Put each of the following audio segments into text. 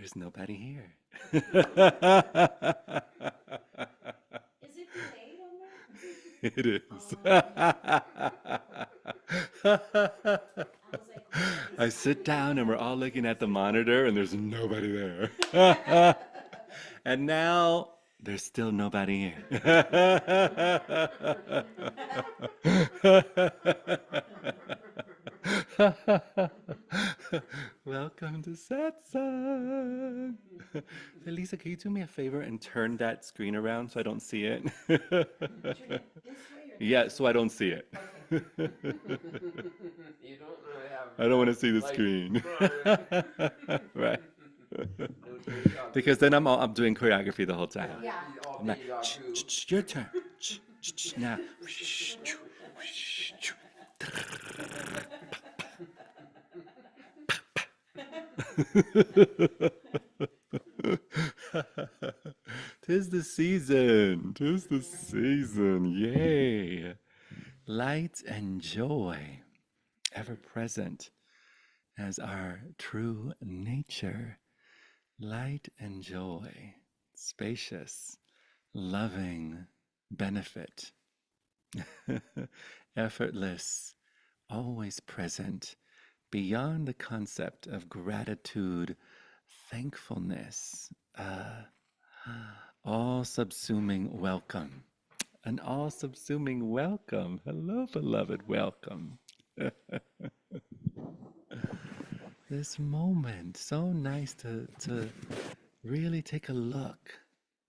There's nobody here. Is it delayed on there? It is. I was like, where is I sit down and we're all looking at the monitor and there's nobody there. And now there's still nobody here. Welcome to Satsang. Lisa, can you do me a favor and turn that screen around so I don't see it? Turn it this way or Yeah, this so I don't see it. way? Okay. You don't really have. I don't want to see the like, screen. Right. No TikTok. Because then I'm doing choreography the whole time. Yeah. All I'm like, TikTok "Shh, too. shh, shh, your turn. Shh, shh, shh, now. Tis the season. Tis the season. Yay. Light and joy, ever present as our true nature. Light and joy, spacious, loving, benefit, effortless, always present, beyond the concept of gratitude, thankfulness, all subsuming welcome. An all subsuming welcome. Hello, beloved, welcome. This moment, so nice to really take a look.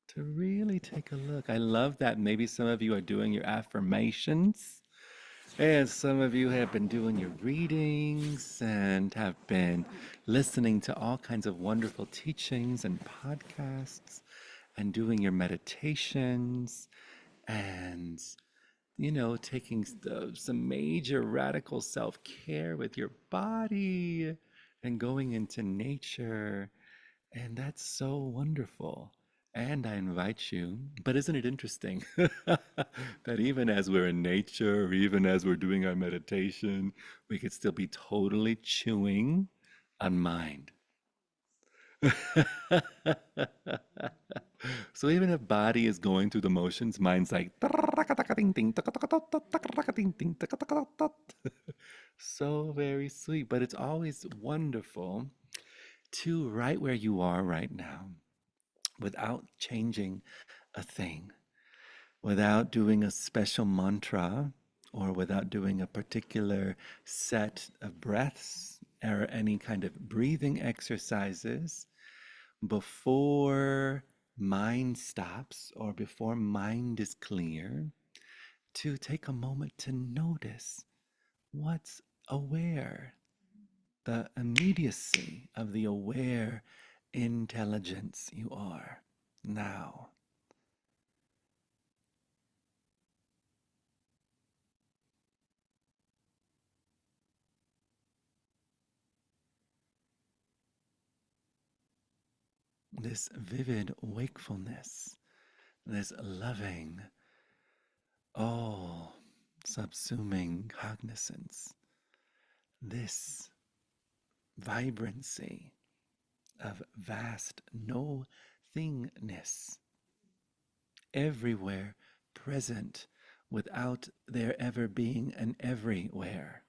To really take a look. I love that maybe some of you are doing your affirmations. And some of you have been doing your readings and have been listening to all kinds of wonderful teachings and podcasts and doing your meditations and, taking some major radical self care with your body and going into nature. And that's so wonderful. And I invite you, but isn't it interesting that even as we're in nature, or even as we're doing our meditation, we could still be totally chewing on mind. So even if body is going through the motions, mind's like so very sweet, but it's always wonderful to right where you are right now without changing a thing, without doing a special mantra or without doing a particular set of breaths or any kind of breathing exercises before mind stops or before mind is clear, to take a moment to notice what's aware, the immediacy of the aware intelligence you are now. This vivid wakefulness, this loving, all subsuming cognizance, this vibrancy of vast no thingness, everywhere present without there ever being an everywhere,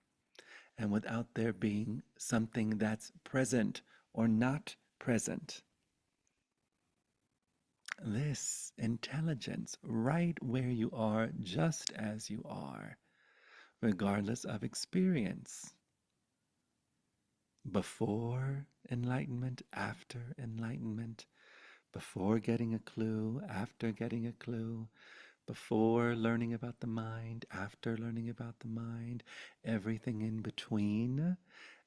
and without there being something that's present or not present. This intelligence right where you are, just as you are, regardless of experience. Before enlightenment, after enlightenment, before getting a clue, after getting a clue, before learning about the mind, after learning about the mind, everything in between,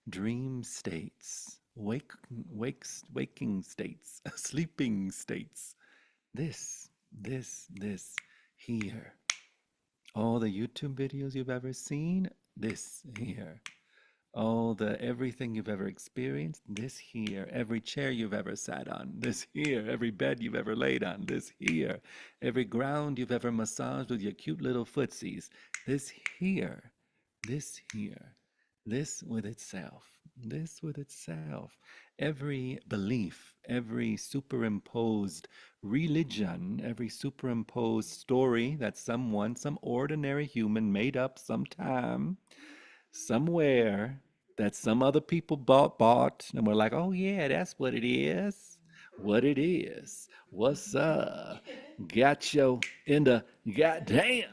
dream states, waking states, sleeping states. This, here. All the YouTube videos you've ever seen, this here. All the everything you've ever experienced, this here. Every chair you've ever sat on, this here. Every bed you've ever laid on, this here. Every ground you've ever massaged with your cute little footsies, this here. This here. This with itself. This with itself. Every belief, every superimposed religion, every superimposed story that someone, some ordinary human made up sometime, somewhere, that some other people bought, and we're like, oh yeah, that's what it is. What it is. What's up? Got you in the goddamn.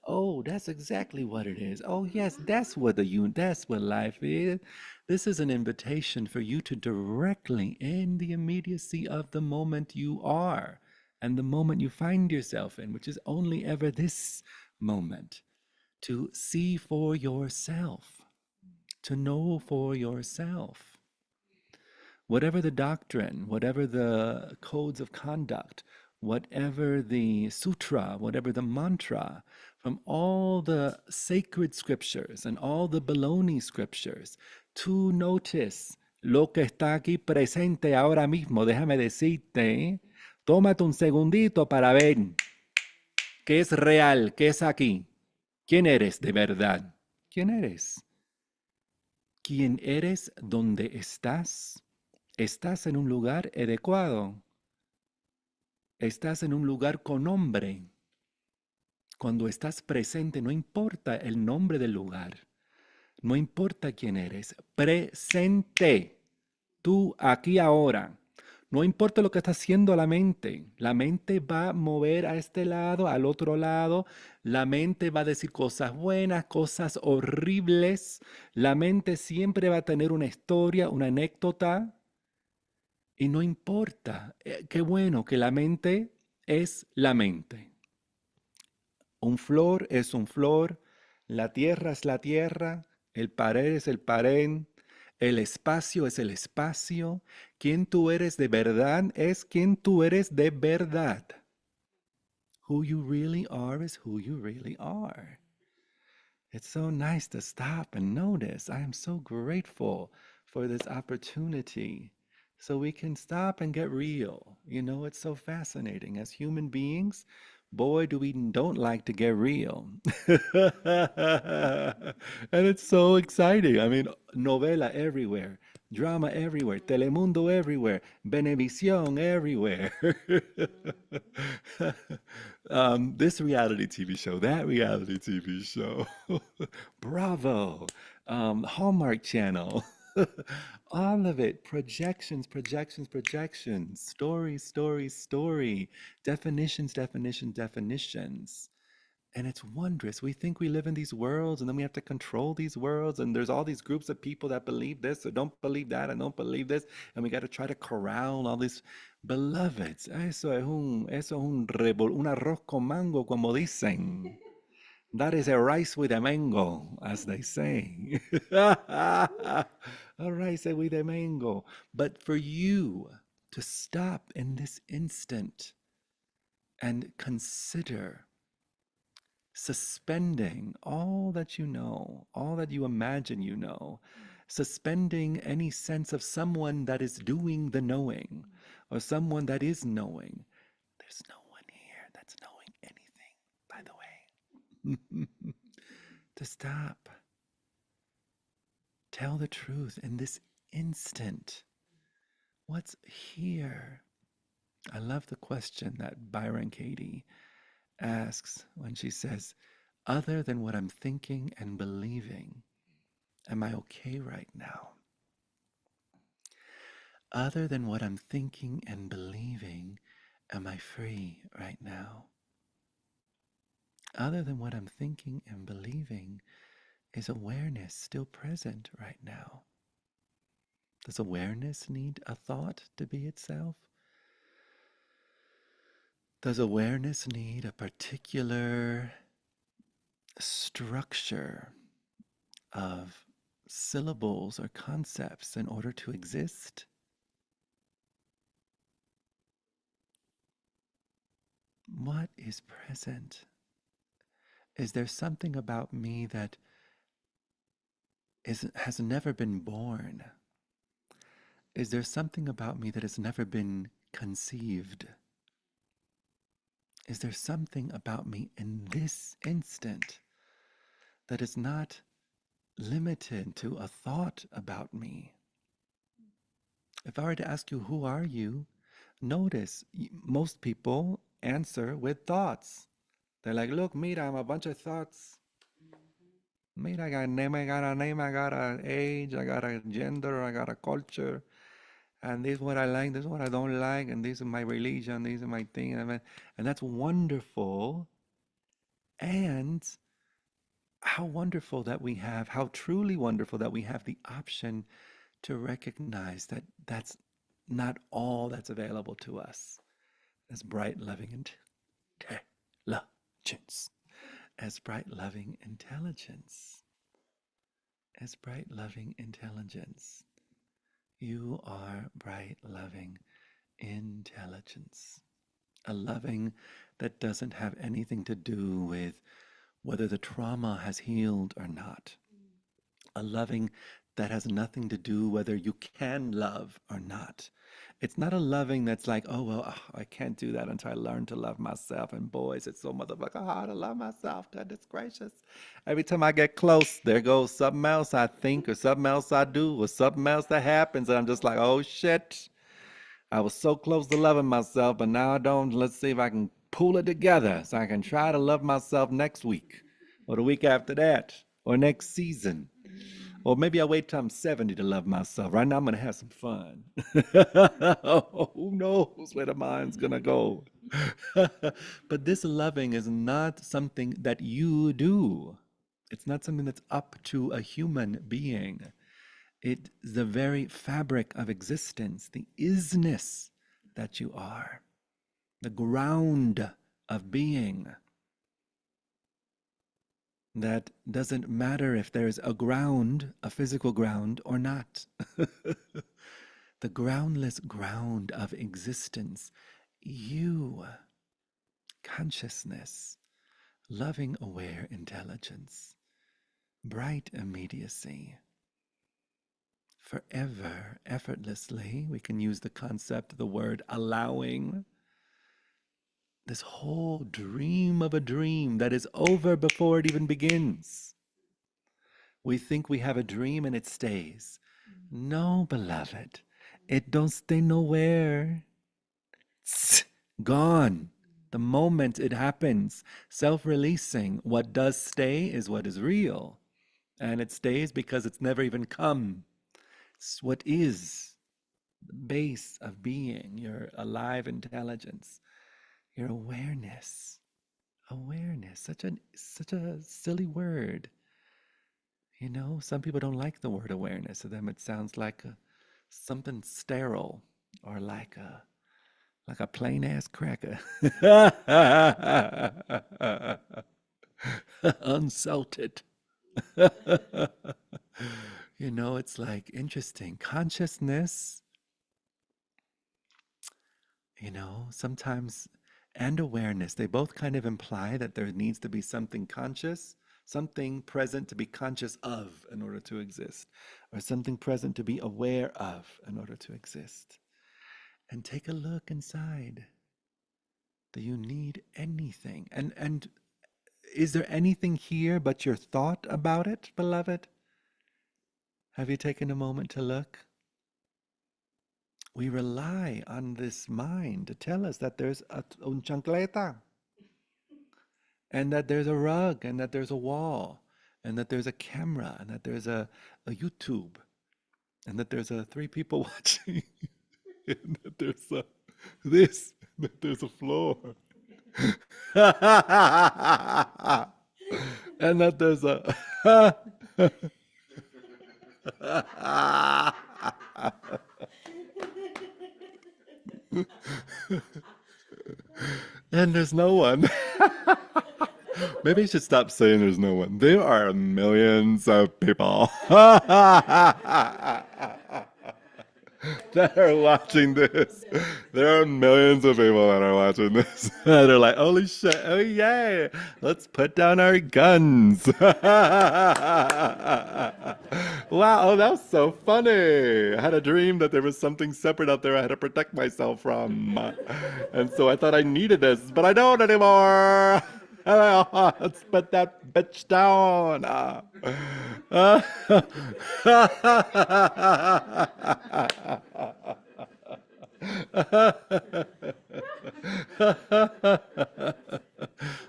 Oh, that's exactly what it is. Oh yes, that's what life is. This is an invitation for you to directly, in the immediacy of the moment you are and the moment you find yourself in, which is only ever this moment, to see for yourself, to know for yourself. Whatever the doctrine, whatever the codes of conduct, whatever the sutra, whatever the mantra, from all the sacred scriptures and all the baloney scriptures, to notice lo que está aquí presente ahora mismo. Déjame decirte, tómate un segundito para ver qué es real, qué es aquí. ¿Quién eres de verdad? ¿Quién eres? ¿Quién eres donde estás? Estás en un lugar adecuado. Estás en un lugar con nombre. Cuando estás presente, no importa el nombre del lugar. No importa quién eres. Presente. Tú aquí ahora. No importa lo que está haciendo la mente. La mente va a mover a este lado, al otro lado. La mente va a decir cosas buenas, cosas horribles. La mente siempre va a tener una historia, una anécdota. Y no importa. Qué bueno que la mente es la mente. Un flor es un flor. La tierra es la tierra. El pared es el pared. El espacio es el espacio. Quien tú eres de verdad es quien tú eres de verdad. Who you really are is who you really are. It's so nice to stop and notice. I am so grateful for this opportunity so we can stop and get real. You know, it's so fascinating. As human beings, boy, do we don't like to get real. And it's so exciting. I mean, novela everywhere, drama everywhere, Telemundo everywhere, Benevisión everywhere. This reality TV show, that reality TV show, Bravo, Hallmark Channel, all of it, projections, projections, projections, story, story, story, definitions, definitions, definitions. And it's wondrous. We think we live in these worlds and then we have to control these worlds. And there's all these groups of people that believe this or don't believe that and don't believe this. And we got to try to corral all these beloveds. Eso es un arroz con mango, como dicen. That is a rice with a mango, as they say. A rice with a mango. But for you to stop in this instant and consider suspending all that you know, all that you imagine you know, suspending any sense of someone that is doing the knowing or someone that is knowing. There's no one here that's knowing anything, by the way. To stop. Tell the truth in this instant. What's here? I love the question that Byron Katie asks when she says, other than what I'm thinking and believing, am I okay right now? Other than what I'm thinking and believing, am I free right now? Other than what I'm thinking and believing, is awareness still present right now? Does awareness need a thought to be itself? Does awareness need a particular structure of syllables or concepts in order to exist? What is present? Is there something about me that has never been born? Is there something about me that has never been conceived? Is there something about me in this instant that is not limited to a thought about me? If I were to ask you, who are you? Notice most people answer with thoughts. They're like, look, mira, I'm a bunch of thoughts. Mira, I got a name, I got an age, I got a gender, I got a culture, and this is what I like, this is what I don't like, and this is my religion, these are my thing, and that's wonderful. And how wonderful that we have, how truly wonderful that we have the option to recognize that that's not all that's available to us as bright, loving intelligence, as bright, loving intelligence, as bright, loving intelligence. You are bright, loving intelligence. A loving that doesn't have anything to do with whether the trauma has healed or not. A loving that has nothing to do whether you can love or not. It's not a loving that's like, oh, well, I can't do that until I learn to love myself. And boys, it's so motherfucker hard to love myself. Goodness gracious. Every time I get close, there goes something else I think or something else I do or something else that happens. And I'm just like, oh, shit. I was so close to loving myself, but now I don't. Let's see if I can pull it together so I can try to love myself next week or the week after that or next season. Or maybe I wait till I'm 70 to love myself. Right now, I'm going to have some fun. Who knows where the mind's going to go? But this loving is not something that you do. It's not something that's up to a human being. It's the very fabric of existence, the isness that you are, the ground of being. That doesn't matter if there's a ground, a physical ground, or not. The groundless ground of existence, you, consciousness, loving aware intelligence, bright immediacy, forever, effortlessly. We can use the concept, the word allowing. This whole dream of a dream that is over before it even begins. We think we have a dream and it stays. No, beloved, it don't stay nowhere. It's gone. The moment it happens, self-releasing, what does stay is what is real. And it stays because it's never even come. It's what is the base of being, your alive intelligence, your awareness. Awareness, such a silly word. You know, some people don't like the word awareness. To them, it sounds like something sterile or like a plain ass cracker, unsalted. You know, it's like interesting consciousness. You know, sometimes and awareness, they both kind of imply that there needs to be something conscious, something present to be conscious of in order to exist, or something present to be aware of in order to exist. And take a look inside. Do you need anything? And is there anything here but your thought about it, beloved? Have you taken a moment to look? We rely on this mind to tell us that there's un chancleta, and that there's a rug, and that there's a wall, and that there's a camera, and that there's a YouTube, and that there's three people watching, and that there's this, and that there's a floor, and that there's a and there's no one. Maybe I should stop saying there's no one. There are millions of people that are watching this. There are millions of people that are watching this. They're like, holy shit, oh yay, let's put down our guns. Wow, oh, that was so funny. I had a dream that there was something separate out there I had to protect myself from. And so I thought I needed this, but I don't anymore. Let's put that bitch down.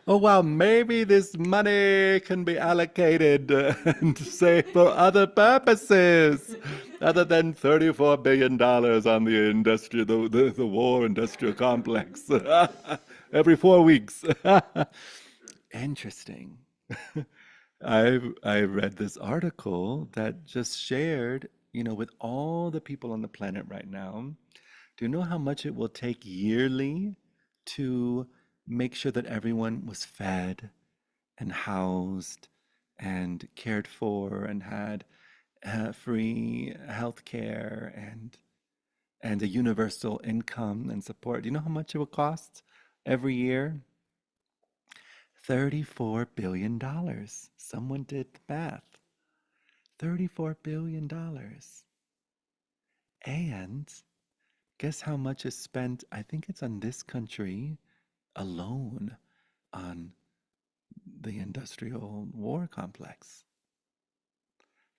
Oh wow, maybe this money can be allocated and say for other purposes other than $34 billion on the the war industrial complex every 4 weeks. Interesting. I read this article that just shared, with all the people on the planet right now, do you know how much it will take yearly to make sure that everyone was fed and housed and cared for and had free health care and a universal income and support? Do you know how much it will cost every year? $34 billion. Someone did the math. $34 billion. And guess how much is spent? I think it's on this country alone on the industrial war complex.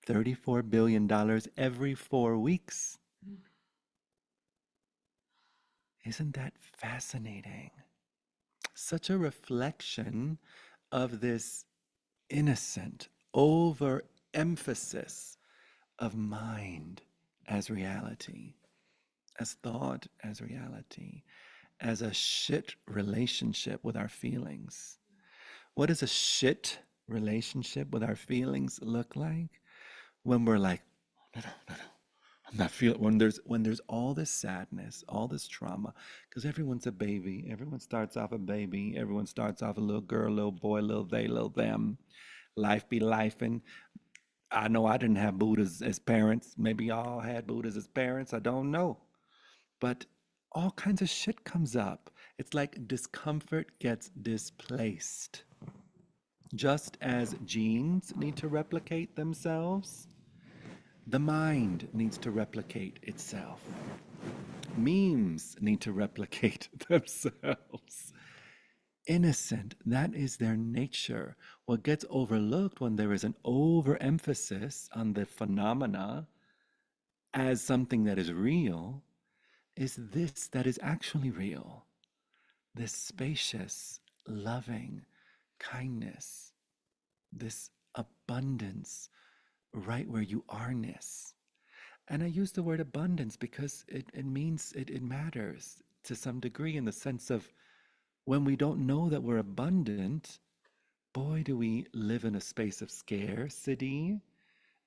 $34 billion every 4 weeks. Isn't that fascinating? Such a reflection of this innocent overemphasis of mind as reality, as thought as reality, as a shit relationship with our feelings. What does a shit relationship with our feelings look like? When we're like, no, no, no, no. I'm not feeling when there's all this sadness, all this trauma, because everyone's a baby. Everyone starts off a baby. Everyone starts off a little girl, little boy, little they, little them. Life be life, and I know I didn't have Buddhas as parents. Maybe y'all had Buddhas as parents. I don't know. But all kinds of shit comes up. It's like discomfort gets displaced. Just as genes need to replicate themselves, the mind needs to replicate itself. Memes need to replicate themselves. Innocent, that is their nature. What gets overlooked when there is an overemphasis on the phenomena as something that is real is this that is actually real. This spacious, loving kindness, this abundance right where you are-ness. And I use the word abundance because it means it matters to some degree in the sense of when we don't know that we're abundant, boy, do we live in a space of scarcity.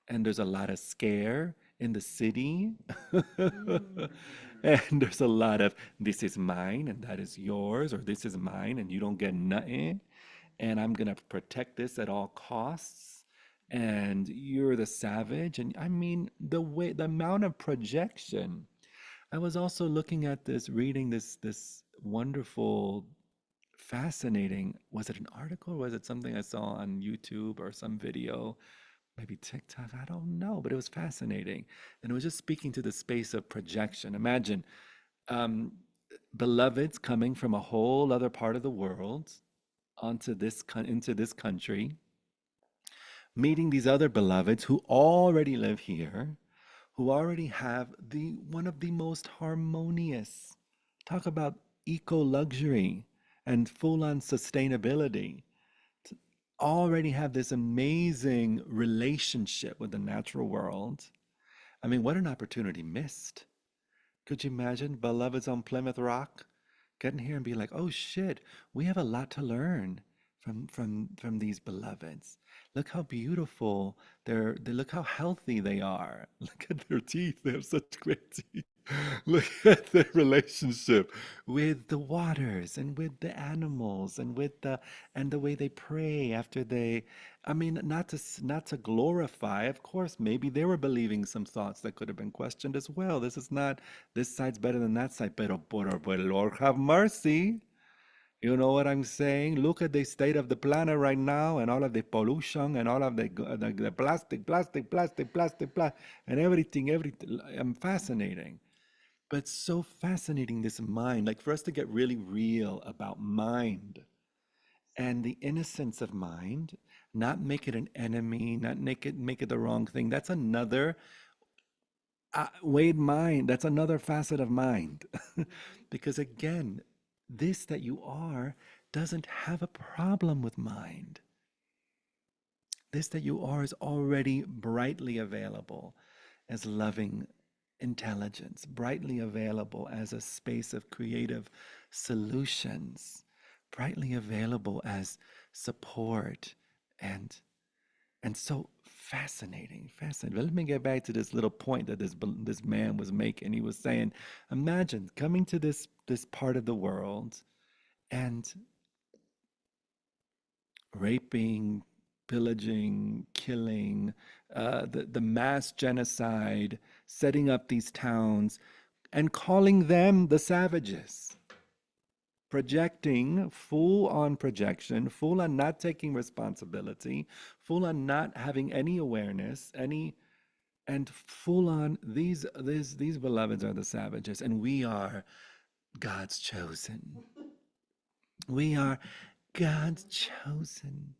And there's a lot of scare in the city. And there's a lot of this is mine and that is yours, or this is mine and you don't get nothing. And I'm going to protect this at all costs. And you're the savage. And I mean, the amount of projection. I was also looking at this, reading this wonderful, fascinating, was it an article or was it something I saw on YouTube or some video? Maybe TikTok, I don't know, but it was fascinating. And it was just speaking to the space of projection. Imagine um, beloveds coming from a whole other part of the world into this country, meeting these other beloveds who already live here, who already have the one of the most harmonious, talk about eco luxury and full on sustainability, already have this amazing relationship with the natural world. I mean, what an opportunity missed. Could you imagine beloveds on Plymouth Rock getting here and be like, "Oh shit, we have a lot to learn from these beloveds. Look how beautiful they look how healthy they are. Look at their teeth. They have such great teeth. Look at their relationship with the waters and with the animals and with the way they pray after they, I mean, not to glorify, of course, maybe they were believing some thoughts that could have been questioned as well. This is not this side's better than that side, but Lord have mercy. You know what I'm saying? Look at the state of the planet right now and all of the pollution and all of the plastic, and everything. I'm fascinating. But so fascinating, this mind, like for us to get really real about mind and the innocence of mind, not make it an enemy, not make it the wrong thing. That's another mind. That's another facet of mind. Because again, this that you are doesn't have a problem with mind. This that you are is already brightly available as loving intelligence, brightly available as a space of creative solutions, brightly available as support and so fascinating, fascinating. But let me get back to this little point that this man was making. He was saying, imagine coming to this part of the world and raping, pillaging, killing, the mass genocide, setting up these towns, and calling them the savages. Projecting, full on projection, full on not taking responsibility, full on not having any awareness, and full on these beloveds are the savages, and we are God's chosen. We are God's chosen.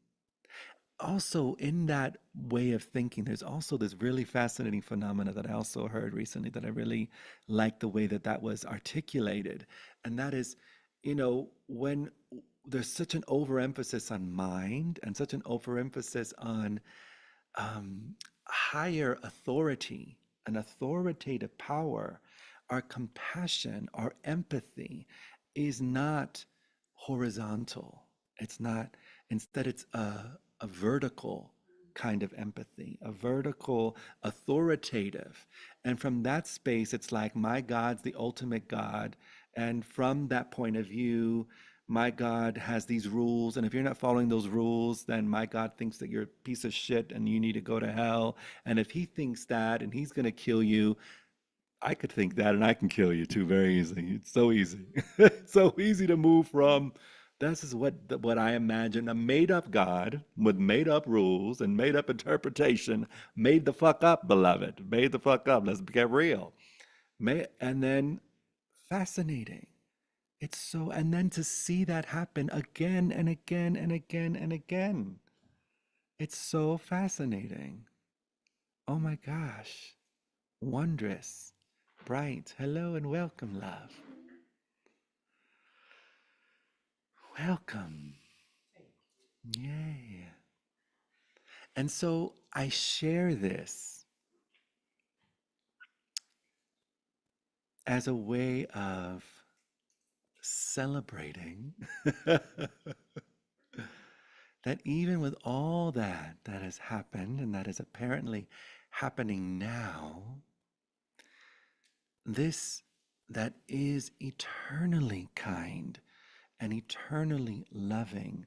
Also, in that way of thinking, there's also this really fascinating phenomena that I also heard recently that I really like the way that that was articulated. And that is, when there's such an overemphasis on mind and such an overemphasis on higher authority, an authoritative power, our compassion, our empathy is not horizontal. It's not, instead, it's a vertical kind of empathy, a vertical, authoritative. And from that space, it's like, my God's the ultimate God. And from that point of view, my God has these rules, and if you're not following those rules, then my God thinks that you're a piece of shit and you need to go to hell. And if he thinks that and he's going to kill you, I could think that and I can kill you too very easily. It's so easy. It's so easy to move from this is what I imagine, a made up God with made up rules and made up interpretation, made the fuck up, beloved. Made the fuck up. Let's get real. And then fascinating. It's so, and then to see that happen again and again and again and again. It's so fascinating. Oh my gosh. Wondrous. Bright. Hello and welcome, love. Welcome. Yay. And so I share this as a way of celebrating that even with all that has happened and that is apparently happening now, this that is eternally kind and eternally loving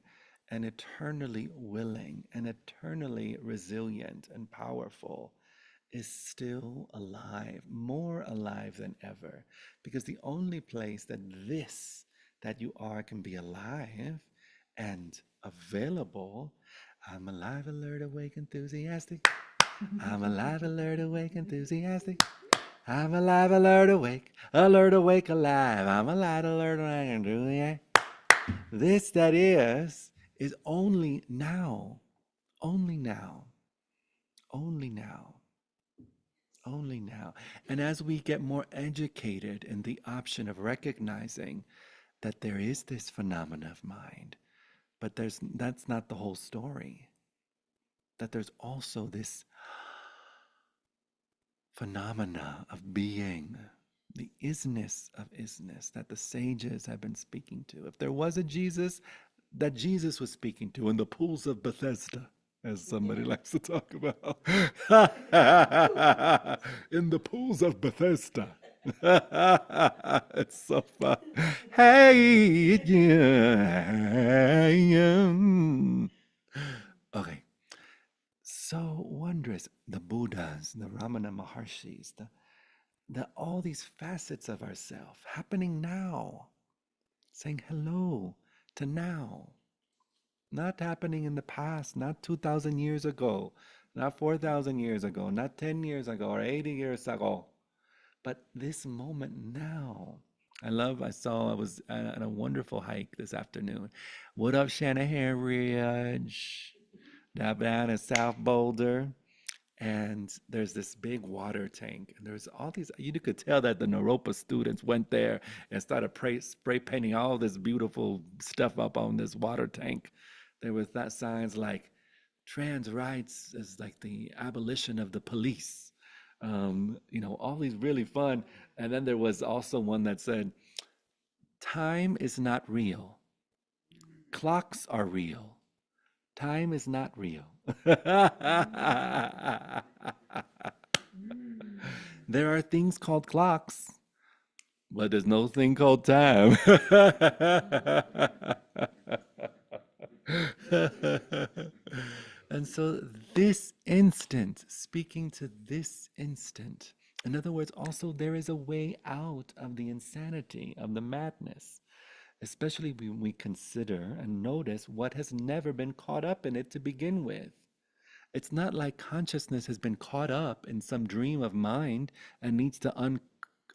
and eternally willing and eternally resilient and powerful is still alive, more alive than ever, because the only place that this that you are can be alive and available. I'm alive, alert, awake, enthusiastic. I'm alive, alert, awake, enthusiastic. I'm alive, alert, awake, alive. I'm alive, alert, awake, enthusiastic. This that is only now, only now, only now, only now. And as we get more educated in the option of recognizing that there is this phenomena of mind, but that's not the whole story. That there's also this phenomena of being, the isness of isness that the sages have been speaking to. If there was a Jesus that Jesus was speaking to in the pools of Bethesda, as somebody likes to talk about, in the pools of Bethesda. It's so fun. Hey, yeah. Okay. So wondrous. The Buddhas, the Ramana Maharshis, all these facets of ourself happening now, saying hello to now, not happening in the past, not 2,000 years ago, not 4,000 years ago, not 10 years ago or 80 years ago, but this moment now. I was on a wonderful hike this afternoon. What up, Shanahan Ridge? Down in South Boulder. And there's this big water tank, and there's all these. You could tell that the Naropa students went there and started spray painting all this beautiful stuff up on this water tank. There was that signs like trans rights is like the abolition of the police. All these really fun. And then there was also one that said, "Time is not real. Clocks are real. Time is not real." There are things called clocks, but there's no thing called time. And so, this instant, speaking to this instant, in other words, also there is a way out of the insanity, of the madness, especially when we consider and notice what has never been caught up in it to begin with. It's not like consciousness has been caught up in some dream of mind and needs to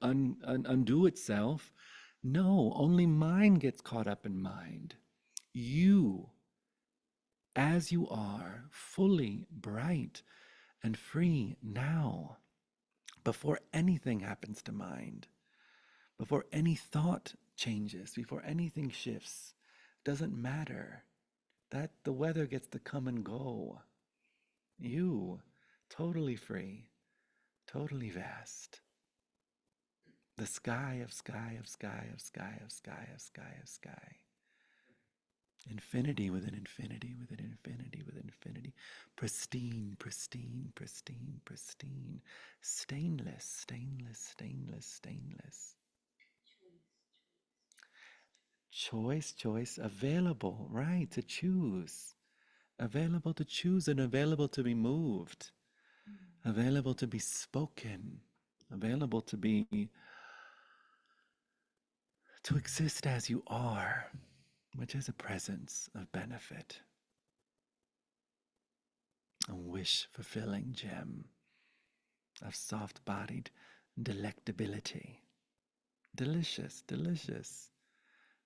undo itself. No, only mind gets caught up in mind. You, as you are, fully bright and free now, before anything happens to mind, before any thought changes, before anything shifts, doesn't matter. That the weather gets to come and go. You, totally free, totally vast. The sky of sky of sky of sky of sky of sky of sky. Infinity within infinity within infinity within infinity. Pristine, pristine, pristine, pristine. Stainless, stainless, stainless, stainless. Choice, choice, available, right, to choose. Available to choose and available to be moved. Available to be spoken. Available to exist as you are, which is a presence of benefit, a wish fulfilling gem of soft bodied delectability. Delicious, delicious.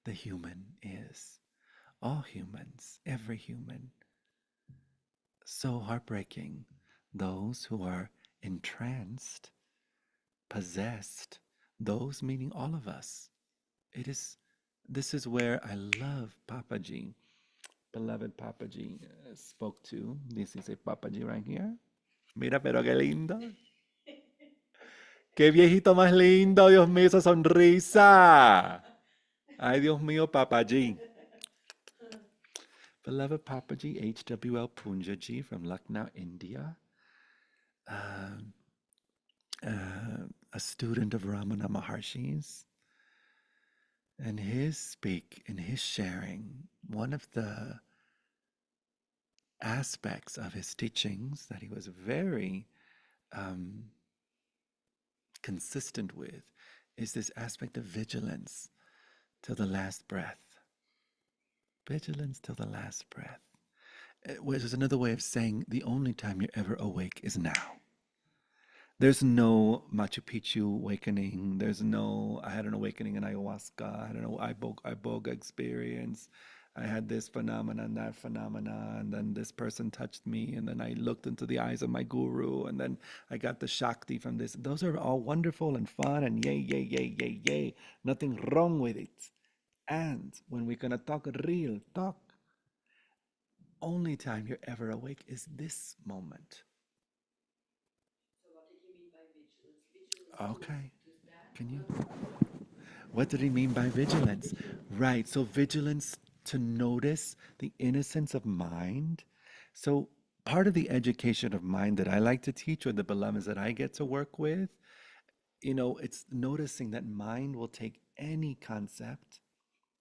The human is. All humans, every human. So heartbreaking. Those who are entranced, possessed, those meaning all of us. This is where I love Papaji, beloved Papaji spoke to. This is a Papaji right here. Mira, pero qué lindo. Qué viejito más lindo, Dios mío, esa sonrisa. Ay, Dios mío, Papaji. Beloved Papaji, H.W.L. Punjaji from Lucknow, India. Uh, a student of Ramana Maharshi's. And in his sharing, one of the aspects of his teachings that he was very um, consistent with is this aspect of vigilance till the last breath. Vigilance till the last breath. Which is another way of saying the only time you're ever awake is now. There's no Machu Picchu awakening. There's no, I had an awakening in ayahuasca. I had an iboga experience. I had this phenomenon, that phenomenon, and then this person touched me, and then I looked into the eyes of my guru, and then I got the Shakti from this. Those are all wonderful and fun, and yay, yay, yay, yay, yay. Nothing wrong with it. And when we're going to talk real talk, only time you're ever awake is this moment. So what did he mean by vigilance? Vigilance Okay. to that? Can you? What did he mean by vigilance? Right. So, vigilance to notice the innocence of mind. So, part of the education of mind that I like to teach, or the beloveds that I get to work with, it's noticing that mind will take any concept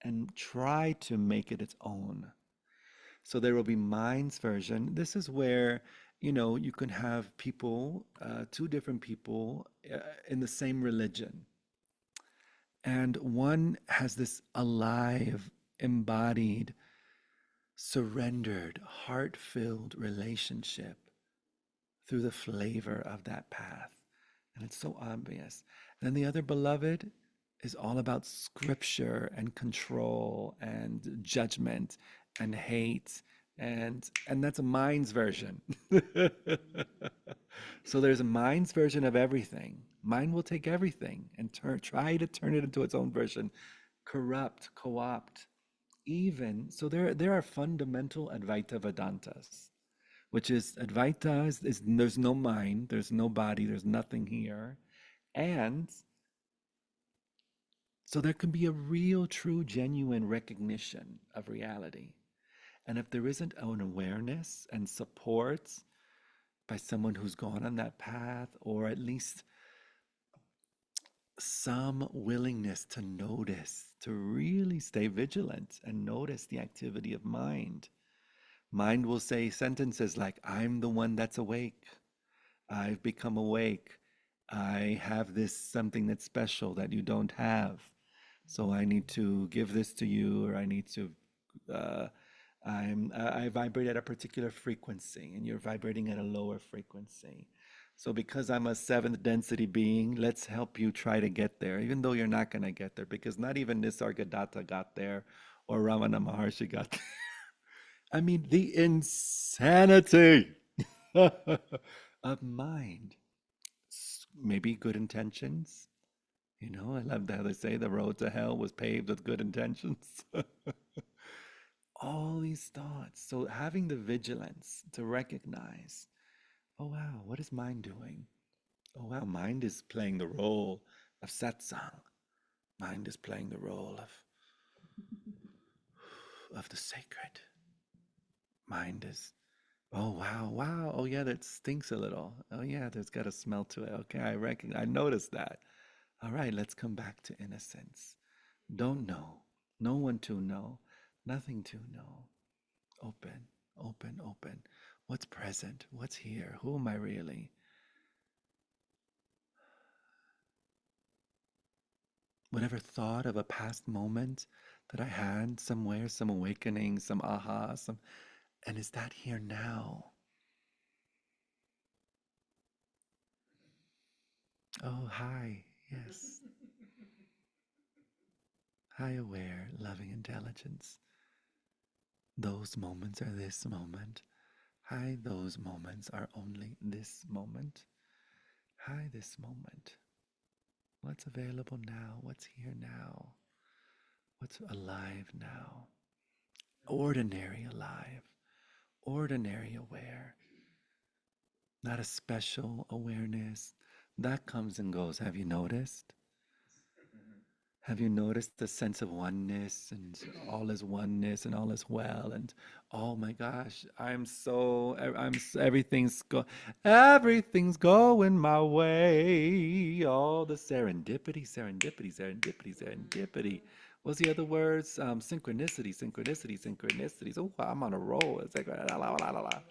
and try to make it its own. So there will be mind's version. This is where, you can have people, two different people in the same religion. And one has this alive, embodied, surrendered, heart filled relationship through the flavor of that path. And it's so obvious. And then the other beloved is all about scripture and control and judgment and hate, and that's a mind's version. So there's a mind's version of everything. Mind will take everything and try to turn it into its own version, corrupt, co-opt. Even so, there are fundamental Advaita Vedantas, which is Advaita is there's no mind, there's no body, there's nothing here, and so there can be a real, true, genuine recognition of reality. And if there isn't an awareness and support by someone who's gone on that path, or at least some willingness to notice, to really stay vigilant and notice the activity of mind. Mind will say sentences like, I'm the one that's awake. I've become awake. I have this something that's special that you don't have. So I need to give this to you, or I need to uh, I vibrate at a particular frequency and you're vibrating at a lower frequency. So because I'm a seventh density being, let's help you try to get there, even though you're not going to get there, because not even Nisargadatta got there or Ramana Maharshi got there. I mean, the insanity of mind. Maybe good intentions. You know, I love how they say the road to hell was paved with good intentions. All these thoughts. So having the vigilance to recognize, oh wow, what is mind doing? Oh wow, mind is playing the role of satsang. Mind is playing the role of the sacred. Mind is, oh wow, wow, oh yeah, that stinks a little. Oh yeah, there's got a smell to it. Okay, I noticed that. All right, let's come back to innocence. Don't know. No one to know. Nothing to know. Open, open, open. What's present? What's here? Who am I really? Whatever thought of a past moment that I had somewhere, some awakening, some aha, and is that here now? Oh, hi. Yes. Hi, aware, loving intelligence. Those moments are this moment. Hi, those moments are only this moment. Hi, this moment. What's available now? What's here now? What's alive now? Ordinary alive, ordinary aware, not a special awareness. That comes and goes. Have you noticed? Have you noticed the sense of oneness and all is oneness and all is well and oh my gosh, everything's going my way. All the serendipity, serendipity, serendipity, serendipity. What's the other words? Synchronicity, synchronicity, synchronicities. Oh, I'm on a roll. It's like la, la, la, la, la.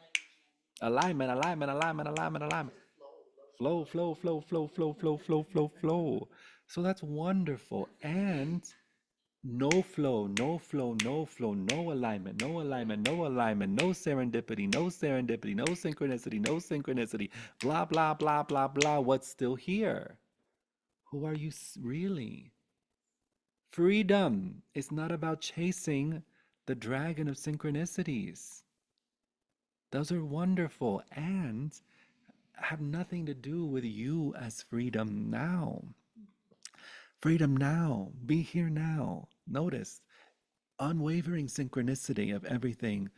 Alignment, alignment, alignment, alignment, alignment. Flow, flow, flow, flow, flow, flow, flow, flow, flow. So that's wonderful. And no flow, no flow, no flow, no alignment, no alignment, no alignment, no serendipity, no serendipity, no synchronicity, no synchronicity, blah, blah, blah, blah, blah. What's still here? Who are you really? Freedom is not about chasing the dragon of synchronicities. Those are wonderful and have nothing to do with you as freedom now. Freedom now. Be here now. Notice unwavering synchronicity of everything,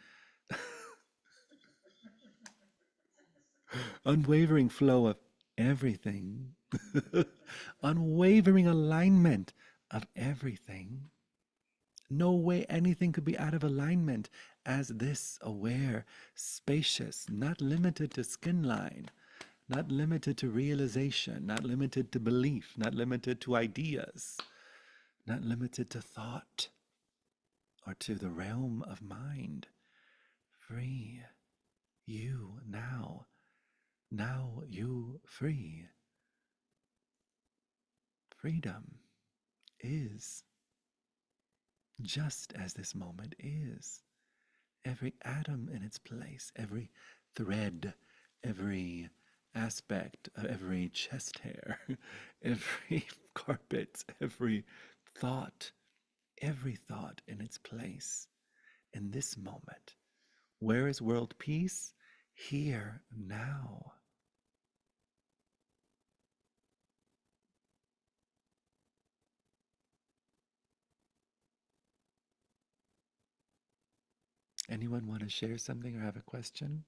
unwavering flow of everything, unwavering alignment of everything. No way anything could be out of alignment as this aware, spacious, not limited to skin line, not limited to realization, not limited to belief, not limited to ideas, not limited to thought or to the realm of mind. Free. You now. Now you free. Freedom is just as this moment is. Every atom in its place, every thread, every aspect of every chest hair, every carpet, every thought in its place in this moment. Where is world peace? Here, now. Anyone want to share something or have a question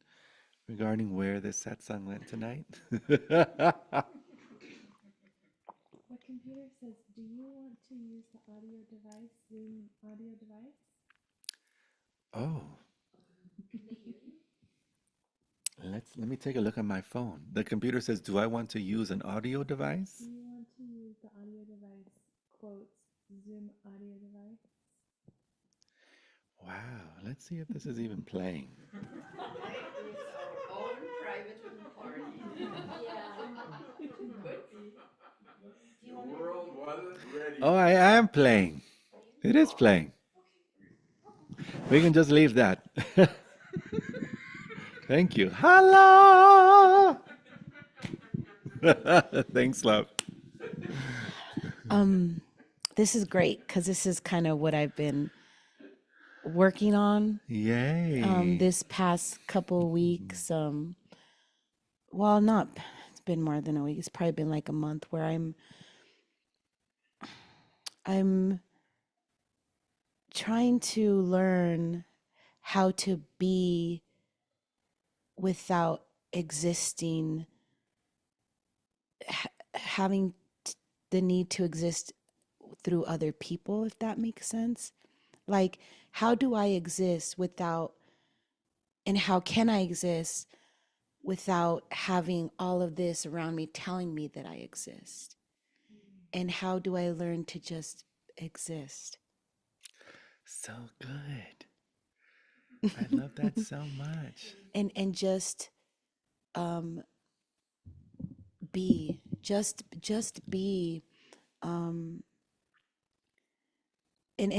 regarding where this satsang went tonight? The computer says, do you want to use the audio device, Zoom audio device? Oh, let me take a look at my phone. The computer says, "Do I want to use an audio Do device?" you want to use the audio device, quotes, Zoom audio device? Wow, let's see if this is even playing. Like it's our own private party. Yeah. Could be. The world wasn't ready. Oh, I am playing. It is playing. We can just leave that. Thank you. Hello. Thanks, love. This is great because this is kind of what I've been working on Yay. this past couple of weeks. Well, not, it's been more than a week. It's probably been like a month where I'm trying to learn how to be without existing, having the need to exist through other people, if that makes sense. Like, how do I exist without, and how can I exist without having all of this around me telling me that I exist? And how do I learn to just exist? So good. I love that so much. And just be, just be. And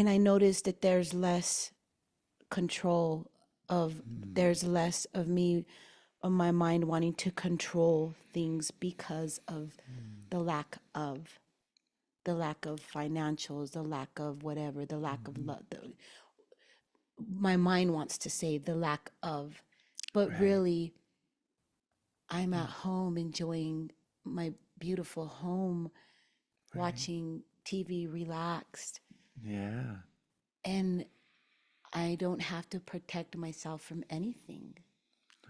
I noticed that there's less control of, there's less of me, of my mind wanting to control things because of the lack of, the lack of financials, the lack of whatever, the lack of love. My mind wants to say the lack of, but Right. really, I'm at home enjoying my beautiful home, watching TV, relaxed, Yeah. and I don't have to protect myself from anything.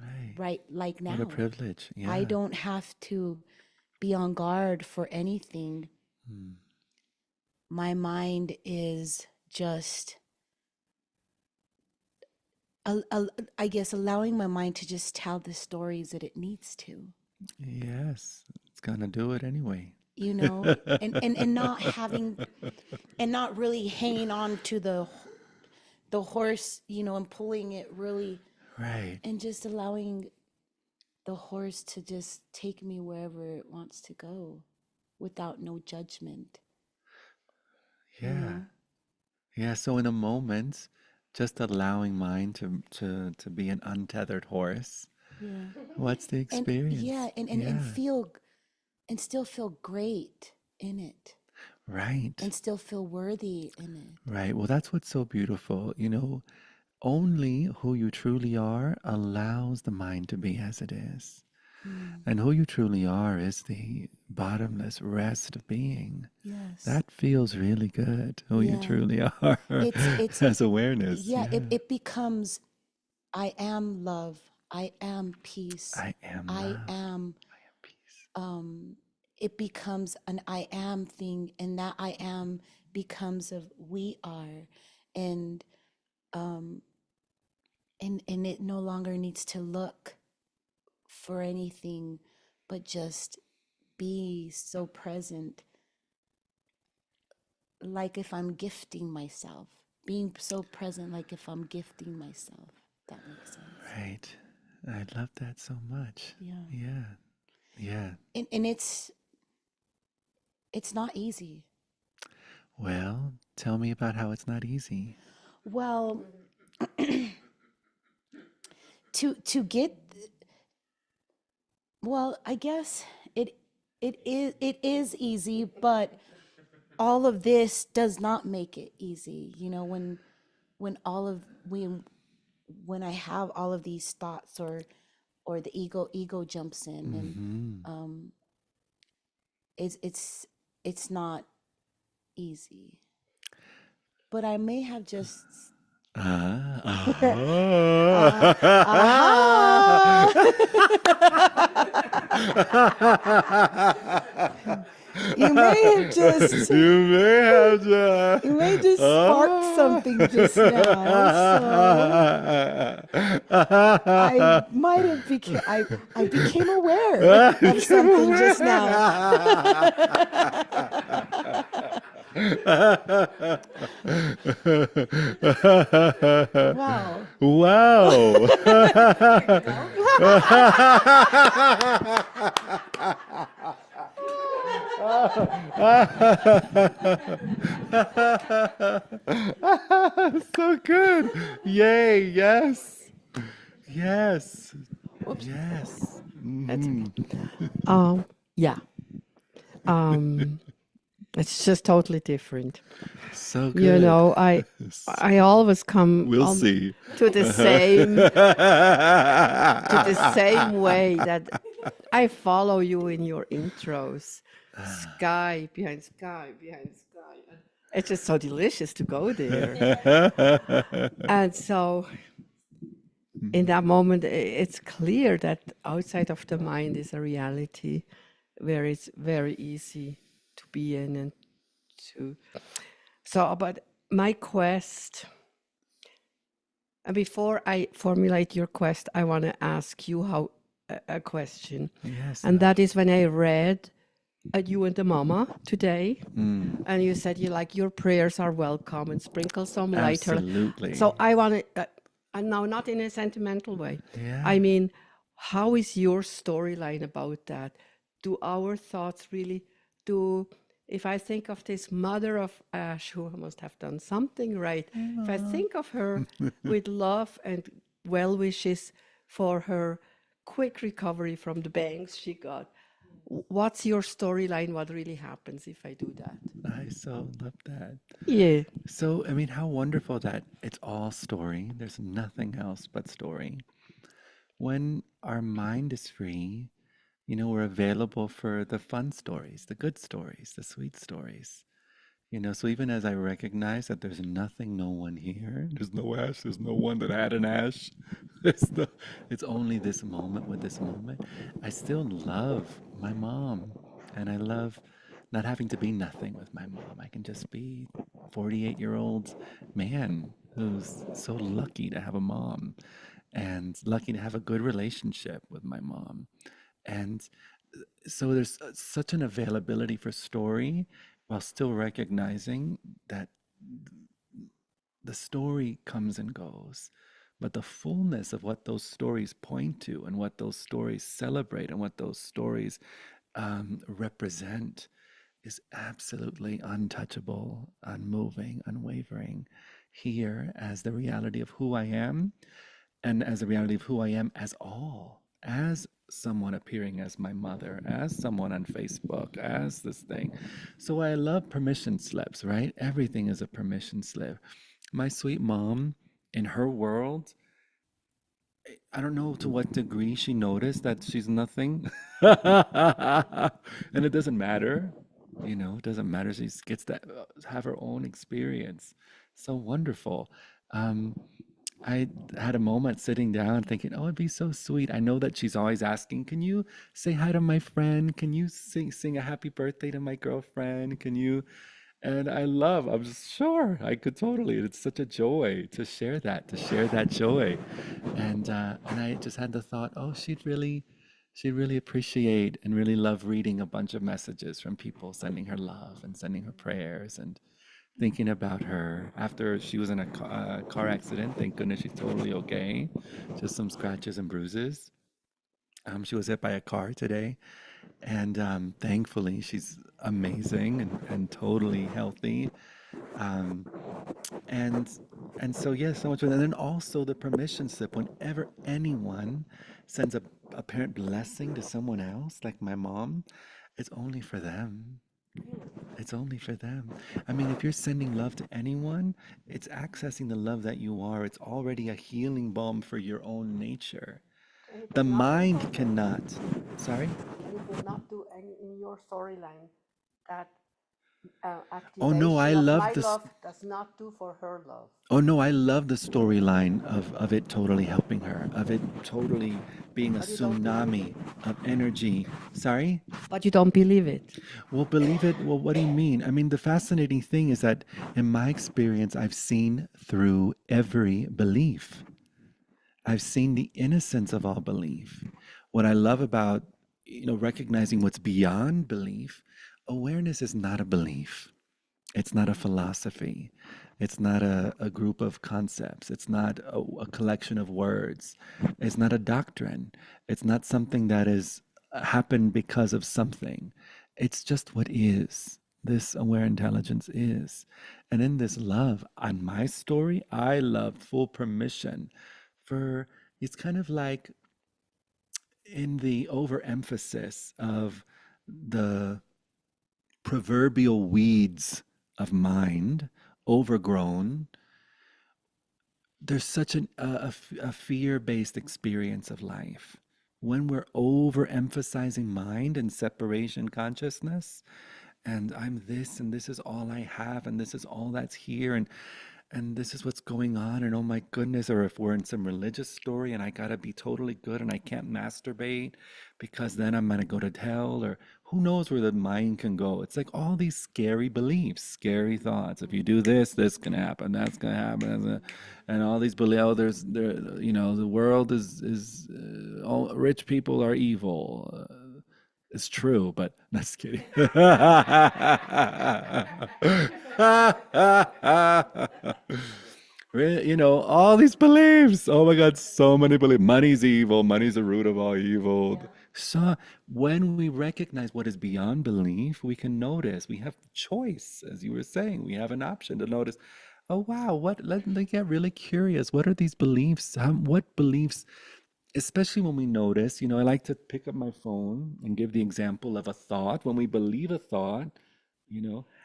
Right. Right, like What a now, privilege. Yeah. I don't have to be on guard for anything. My mind is just, I guess, allowing my mind to just tell the stories that it needs to, Yes. It's gonna do it anyway. you know, and not having, and not really hanging on to the horse, you know, and pulling it really, Right. and just allowing the horse to just take me wherever it wants to go without no judgment, you Yeah. know? Yeah. So in a moment, just allowing mine to be an untethered horse. Yeah. What's the And experience? yeah, and feel, and still feel great in it, Right. and still feel worthy in it. Right. Well, that's what's so beautiful. Only who you truly are allows the mind to be as it is. And who you truly are is the bottomless rest of being. Yes. That feels really good, who you Yeah. truly are It's as awareness. yeah, it becomes, I am love, I am peace, I am I love. am, I am peace. it becomes an I am thing, and that I am becomes of we are, and and it no longer needs to look for anything but just be so present, like if I'm gifting myself, being so present like if I'm gifting myself. That makes sense. Right. I love that so much. Yeah. Yeah. Yeah. And it's not easy. Well, tell me about how it's not easy. Well, to get, Well, I guess it is easy, but all of this does not make it easy. When all of when I have all of these thoughts, or the ego jumps in, and Hmm. um it's not easy. But I may have just aha. You may have just You may have to. you may just spark something just now. So I might have became I became aware of something just now. Wow. Wow. There you go. So good. Yay. Yes. Yes. Whoops. Yes. That's Hmm. okay. Yeah. Um, it's just totally different. So You good. know, I always come We'll see. to the same way that I follow you in your intros. Sky behind sky behind sky. And it's just so delicious to go there. And so in that moment, it's clear that outside of the mind is a reality where it's very easy to be in and to. So, but my quest, and before I formulate your quest, I want to ask you how a question, Yes. and that is when I read you and the mama today, Mm, and you said you like your prayers are welcome and sprinkle some light. absolutely. So I want to, and now not in a sentimental way. Yeah. I mean, how is your storyline about that? Do our thoughts really do? If I think of this mother of Ash, who must have done something right, if I think of her with love and well wishes for her quick recovery from the bangs she got, what's your storyline? What really happens if I do that? I so love that. Yeah. So, I mean, how wonderful that it's all story. There's nothing else but story. When our mind is free, we're available for the fun stories, the good stories, the sweet stories. So even as I recognize that there's nothing, no one here, there's no ash, there's no one that had an ash, it's only this moment with this moment. I still love my mom, and I love not having to be nothing with my mom. I can just be 48-year-old man who's so lucky to have a mom and lucky to have a good relationship with my mom. And so there's such an availability for story while still recognizing that the story comes and goes, but the fullness of what those stories point to and what those stories celebrate and what those stories represent is absolutely untouchable, unmoving, unwavering here as the reality of who I am and as a reality of who I am as all, as someone appearing as my mother, as someone on Facebook, as this thing. So I love permission slips, right? Everything is a permission slip. My sweet mom, in her world, I don't know to what degree she noticed that she's nothing. And it doesn't matter, it doesn't matter. She gets to have her own experience. So wonderful. Um, I had a moment sitting down thinking, oh, it'd be so sweet. I know that she's always asking, can you say hi to my friend? Can you sing a happy birthday to my girlfriend? Can you? And I'm just sure I could totally. It's such a joy to share that joy. And I just had the thought, oh, she'd really appreciate and really love reading a bunch of messages from people sending her love and sending her prayers and thinking about her after she was in a car accident. Thank goodness she's totally okay. Just some scratches and bruises. She was hit by a car today, and thankfully she's amazing and totally healthy. Um, and and so yes, so much. And then also the permission slip. Whenever anyone sends a parent blessing to someone else, like my mom, it's only for them. It's only for them. I mean, if you're sending love to anyone, it's accessing the love that you are. It's already a healing balm for your own nature. And it The does not do for mind her. cannot. Sorry? And it does not do any in your storyline that Oh no, I activation of love my this. love does not do for her love. Oh no, I love the storyline of it totally helping her, of it totally being a But you don't believe tsunami it. of energy. Sorry? But you don't believe it. Well, believe it. Well, what do you mean? I mean, the fascinating thing is that in my experience, I've seen through every belief. I've seen the innocence of all belief. What I love about, recognizing what's beyond belief, awareness is not a belief. It's not a philosophy. It's not a group of concepts. It's not a collection of words. It's not a doctrine. It's not something that is happened because of something. It's just what is. This aware intelligence is. And in this love, on my story, I love full permission for it's kind of like in the overemphasis of the proverbial weeds of mind, overgrown, there's such a fear-based experience of life. When we're overemphasizing mind and separation consciousness, and I'm this, and this is all I have, and this is all that's here, and this is what's going on, and oh my goodness, or if we're in some religious story and I gotta be totally good and I can't masturbate because then I'm gonna go to hell, or who knows where the mind can go. It's like all these scary beliefs, scary thoughts. If you do this, this can happen, that's gonna happen, and all these beliefs. Oh, the world is all rich people are evil. It's true, but that's kidding. All these beliefs. Oh my God, so many beliefs. Money's evil. Money's the root of all evil. So when we recognize what is beyond belief, we can notice. We have choice, as you were saying. We have an option to notice. Oh wow, let get really curious. What are these beliefs? What beliefs, especially when we notice, I like to pick up my phone and give the example of a thought. When we believe a thought,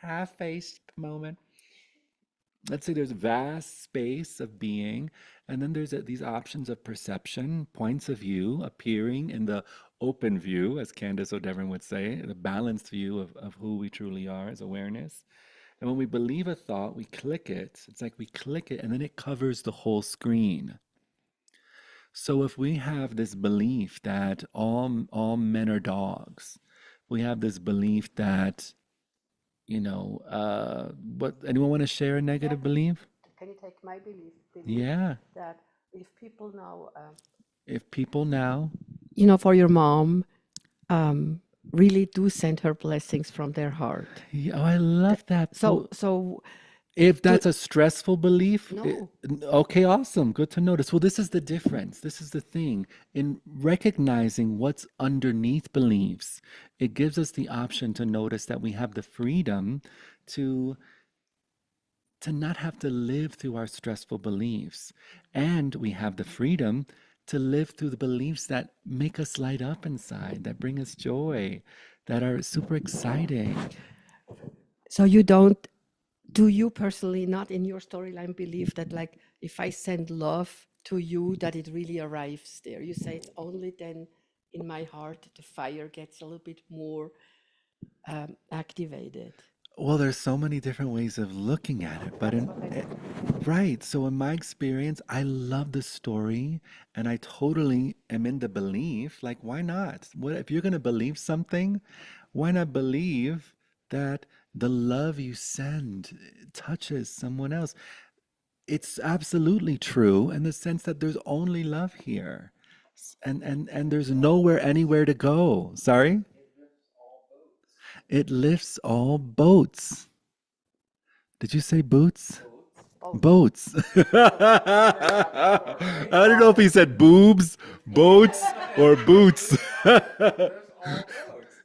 half-faced moment. Let's say there's vast space of being, and then there's these options of perception, points of view appearing in the open view, as Candace O'Devon would say, the balanced view of who we truly are as awareness. And when we believe a thought, we click it. It's like we click it, and then it covers the whole screen. So if we have this belief that all men are dogs, we have this belief that, what anyone want to share a negative belief? Can you take my belief Yeah. that if people now, If people now, for your mom, really do send her blessings from their heart. yeah, oh, I love that. So If that's a stressful belief, No. okay, awesome. Good to notice. Well, this is the difference. This is the thing. In recognizing what's underneath beliefs, it gives us the option to notice that we have the freedom to not have to live through our stressful beliefs. And we have the freedom to live through the beliefs that make us light up inside, that bring us joy, that are super exciting. So do you personally not in your storyline believe that like if I send love to you that it really arrives there? You say it's only then in my heart the fire gets a little bit more activated. Well, there's so many different ways of looking at it, but right. So in my experience, I love the story and I totally am in the belief. Like, why not? What if you're gonna believe something? Why not believe that the love you send touches someone else? It's absolutely true in the sense that there's only love here. And there's nowhere anywhere to go. Sorry? It lifts all boats. Did you say boots? Boats. I don't know if he said boobs, boats, or boots.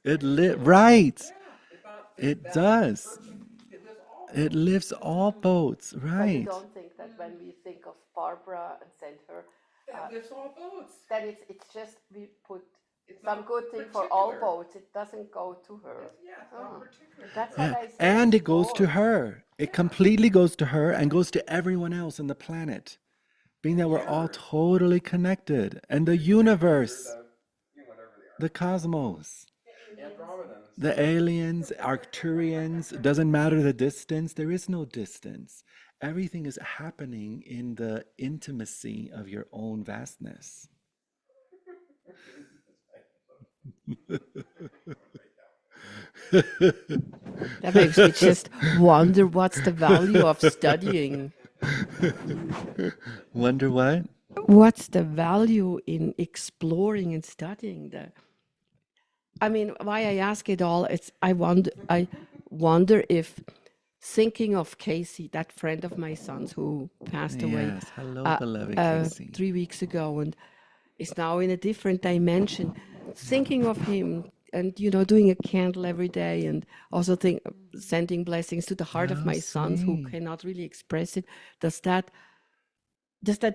It lit right. It does. It lifts all boats, So we right? don't think that when we think of Barbara and send her, That lifts all boats. then it's just we put It's some not good thing for all particular. boats. It doesn't go to her. Yeah, it's not particular. to That's her. what Yeah. I say. And it goes to Explore. her. It completely goes to her and goes to everyone else on the planet. Being that we're all Universe. totally connected. And the universe, Whatever they are. the cosmos, Andromedans. the aliens, Arcturians, doesn't matter the distance. There is no distance. Everything is happening in the intimacy of your own vastness. That makes me just wonder what's the value of studying. Wonder what? What's the value in exploring and studying the? I mean, why I ask it all, I wonder if thinking of Casey, that friend of my son's who passed away Yes. Hello, beloved Casey. 3 weeks ago and is now in a different dimension. Thinking of him and doing a candle every day and also sending blessings to the heart of Oh, my sons who sweet. cannot really express it. Does that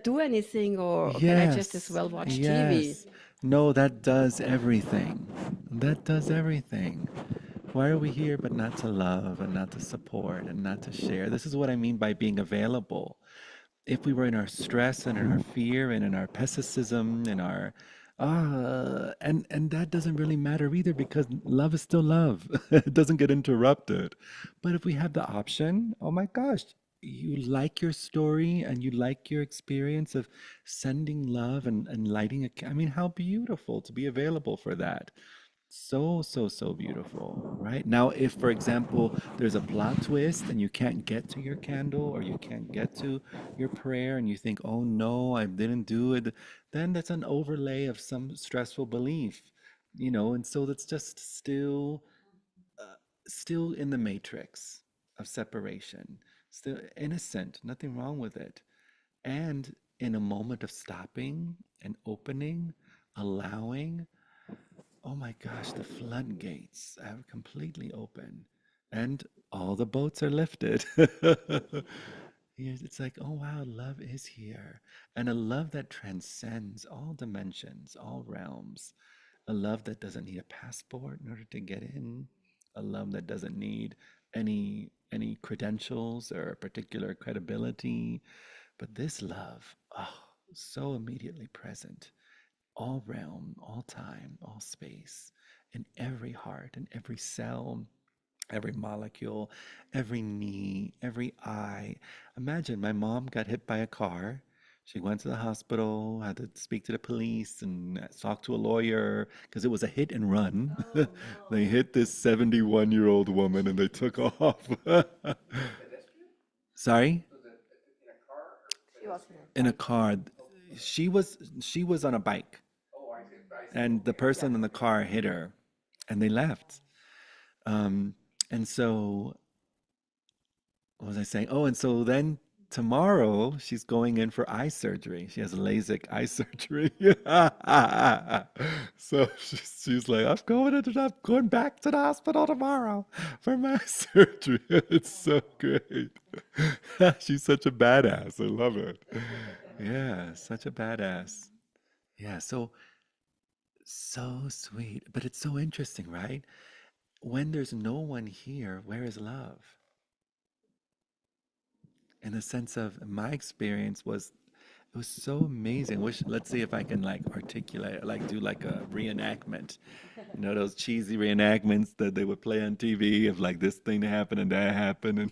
do anything, or can I just as well watch TV? Yes. No, that does everything. That does everything. Why are we here but not to love and not to support and not to share? This is what I mean by being available. If we were in our stress and in our fear and in our pessimism and our and that doesn't really matter either because love is still love. It doesn't get interrupted. But if we have the option, oh my gosh, you like your story and you like your experience of sending love and lighting I mean, how beautiful to be available for that. So, so, so beautiful, right? Now, if, for example, there's a plot twist and you can't get to your candle or you can't get to your prayer and you think, oh no, I didn't do it, then that's an overlay of some stressful belief, and so that's just still in the matrix of separation, still innocent, nothing wrong with it. And in a moment of stopping and opening, allowing, oh my gosh, the floodgates are completely open and all the boats are lifted. Yes, it's like, oh wow, love is here. And a love that transcends all dimensions, all realms. A love that doesn't need a passport in order to get in. A love that doesn't need any credentials or particular credibility. But this love, oh, so immediately present, all realm, all time, all space, in every heart, in every cell, every molecule, every knee, every eye. Imagine my mom got hit by a car. She went to the hospital, had to speak to the police and talk to a lawyer because it was a hit and run. They hit this 71-year-old woman and they took off. Sorry? She was In a car. She was on a bike. And the person in the car hit her and they left. Um, and so, what was I saying? Oh, and so then tomorrow she's going in for eye surgery. She has LASIK eye surgery. So she's like, I'm going back to the hospital tomorrow for my surgery. It's so great. She's such a badass. I love it. Yeah, such a badass. Yeah, so sweet. But it's so interesting, right? When there's no one here, where is love? In the sense of my experience was it was so amazing. Wish let's see if I can like articulate like do like a reenactment. Those cheesy reenactments that they would play on TV of like this thing happened and that happened and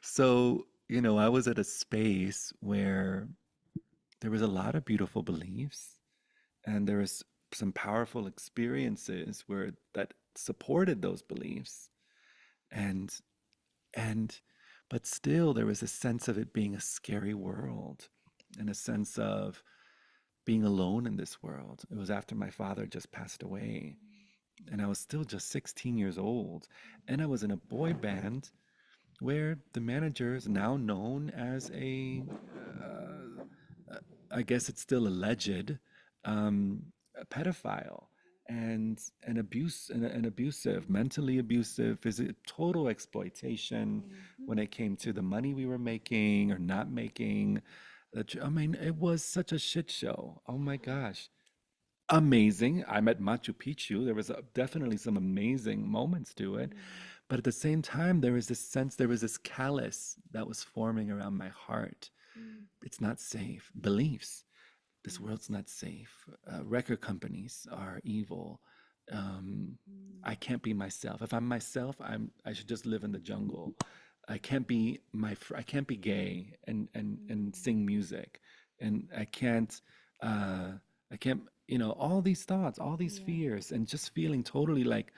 so, I was at a space where there was a lot of beautiful beliefs and there was some powerful experiences where that supported those beliefs and and but still there was a sense of it being a scary world and a sense of being alone in this world. It was after my father just passed away and I was still just 16 years old and I was in a boy band where the manager is now known as I guess it's still alleged, a pedophile. and abuse and abusive, mentally abusive, total exploitation when it came to the money we were making or not making. I mean, it was such a shit show. Oh my gosh. Amazing. I'm at Machu Picchu. There was definitely some amazing moments to it. But at the same time, there was this sense, there was this callus that was forming around my heart. It's not safe. Beliefs. This world's not safe. Record companies are evil. Um, I can't be myself. If I'm myself, I should just live in the jungle. I can't be gay and sing music, and uh, I can't, all these thoughts, all these fears, and just feeling totally like,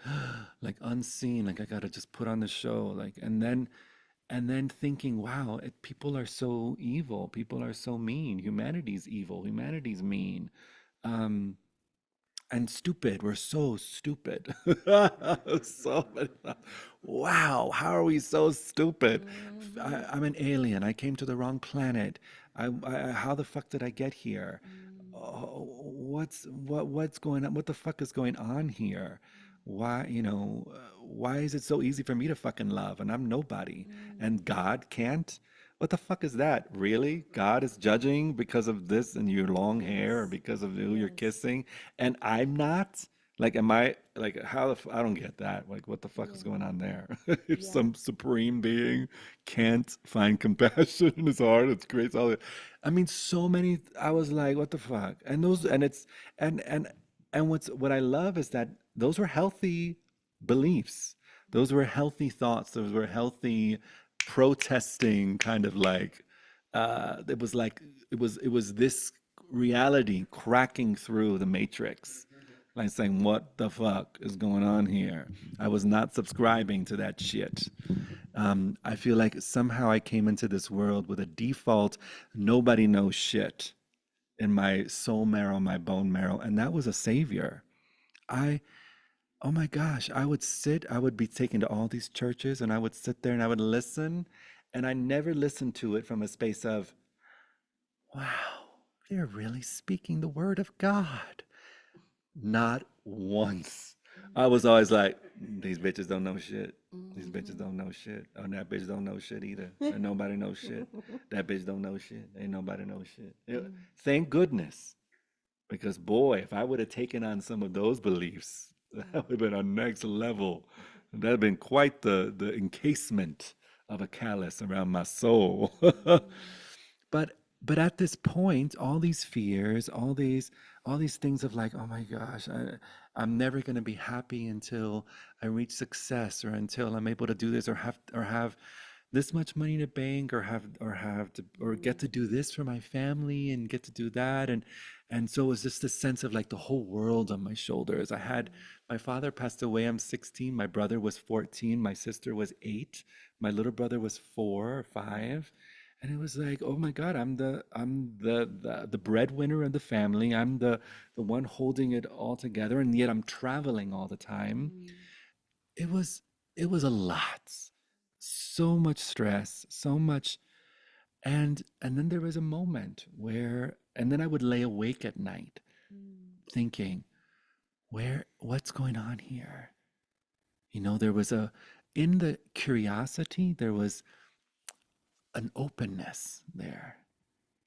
like unseen, like I gotta just put on the show, like, and then thinking, wow, people are so evil, people are so mean, humanity's evil, humanity's mean. Um, and stupid. We're so stupid. So many wow, how are we so stupid? I'm an alien. I came to the wrong planet. How the fuck did I get here? What's going on? What the fuck is going on here? Why is it so easy for me to fucking love and I'm nobody and God can't? What the fuck is that? Really? God is judging because of this and your long hair or because of who you're kissing and I'm not? Like, am I like I don't get that. Like, what the fuck is going on there? If some supreme being can't find compassion in his heart, it's creates all that. I mean, so many. I was like, what the fuck? And those, and it's, and what I love is that those were healthy beliefs. Those were healthy thoughts. Those were healthy protesting kind of like it was like it was this reality cracking through the matrix, like saying, what the fuck is going on here? I was not subscribing to that shit. I feel like somehow I came into this world with a default nobody knows shit in my soul marrow, my bone marrow, and that was a savior. I Oh my gosh, I would be taken to all these churches and I would sit there and I would listen, and I never listened to it from a space of, wow, they're really speaking the word of God. Not once. I was always like, these bitches don't know shit. These bitches don't know shit. Oh, and that bitch don't know shit either. And nobody knows shit. That bitch don't know shit. Ain't nobody know shit. Thank goodness. Because boy, if I would have taken on some of those beliefs, that would have been a next level. That'd have been quite the encasement of a callus around my soul. But at this point, all these fears, all these things of like, oh my gosh, I'm never going to be happy until I reach success or until I'm able to do this or have this much money in the bank or get to do this for my family and get to do that, and so it was just this sense of like the whole world on my shoulders. My father passed away. I'm 16. My brother was 14. My sister was 8. My little brother was 4 or 5. And it was like, oh my God, I'm the breadwinner of the family. I'm the one holding it all together, and yet I'm traveling all the time. It was it was a lot. So much stress, so much, and then there was a moment where, and then I would lay awake at night thinking, what's going on here? There was in the curiosity, there was an openness there,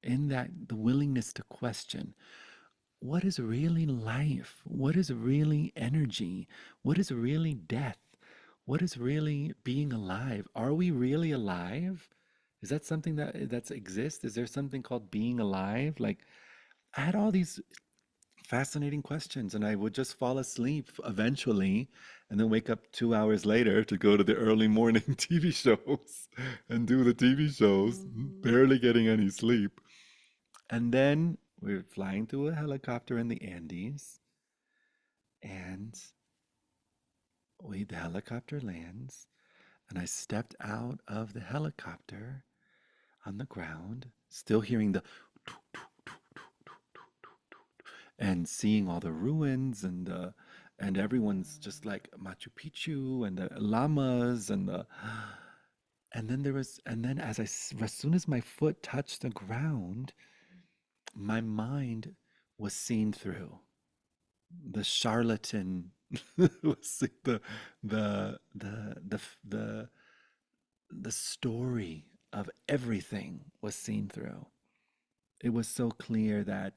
in that the willingness to question what is really life, what is really energy, what is really death, what is really being alive. Are we really alive? Is that something that exists? Is there something called being alive? Like, I had all these fascinating questions, and I would just fall asleep eventually and then wake up 2 hours later to go to the early morning TV shows and do the TV shows, barely getting any sleep. And then we're flying through a helicopter in the Andes, and the helicopter lands, and I stepped out of the helicopter on the ground, still hearing the and seeing all the ruins and everyone's just like Machu Picchu and the llamas and then as soon as my foot touched the ground, my mind was seen through. the charlatan was the the the f- the the story of everything was seen through. It was so clear that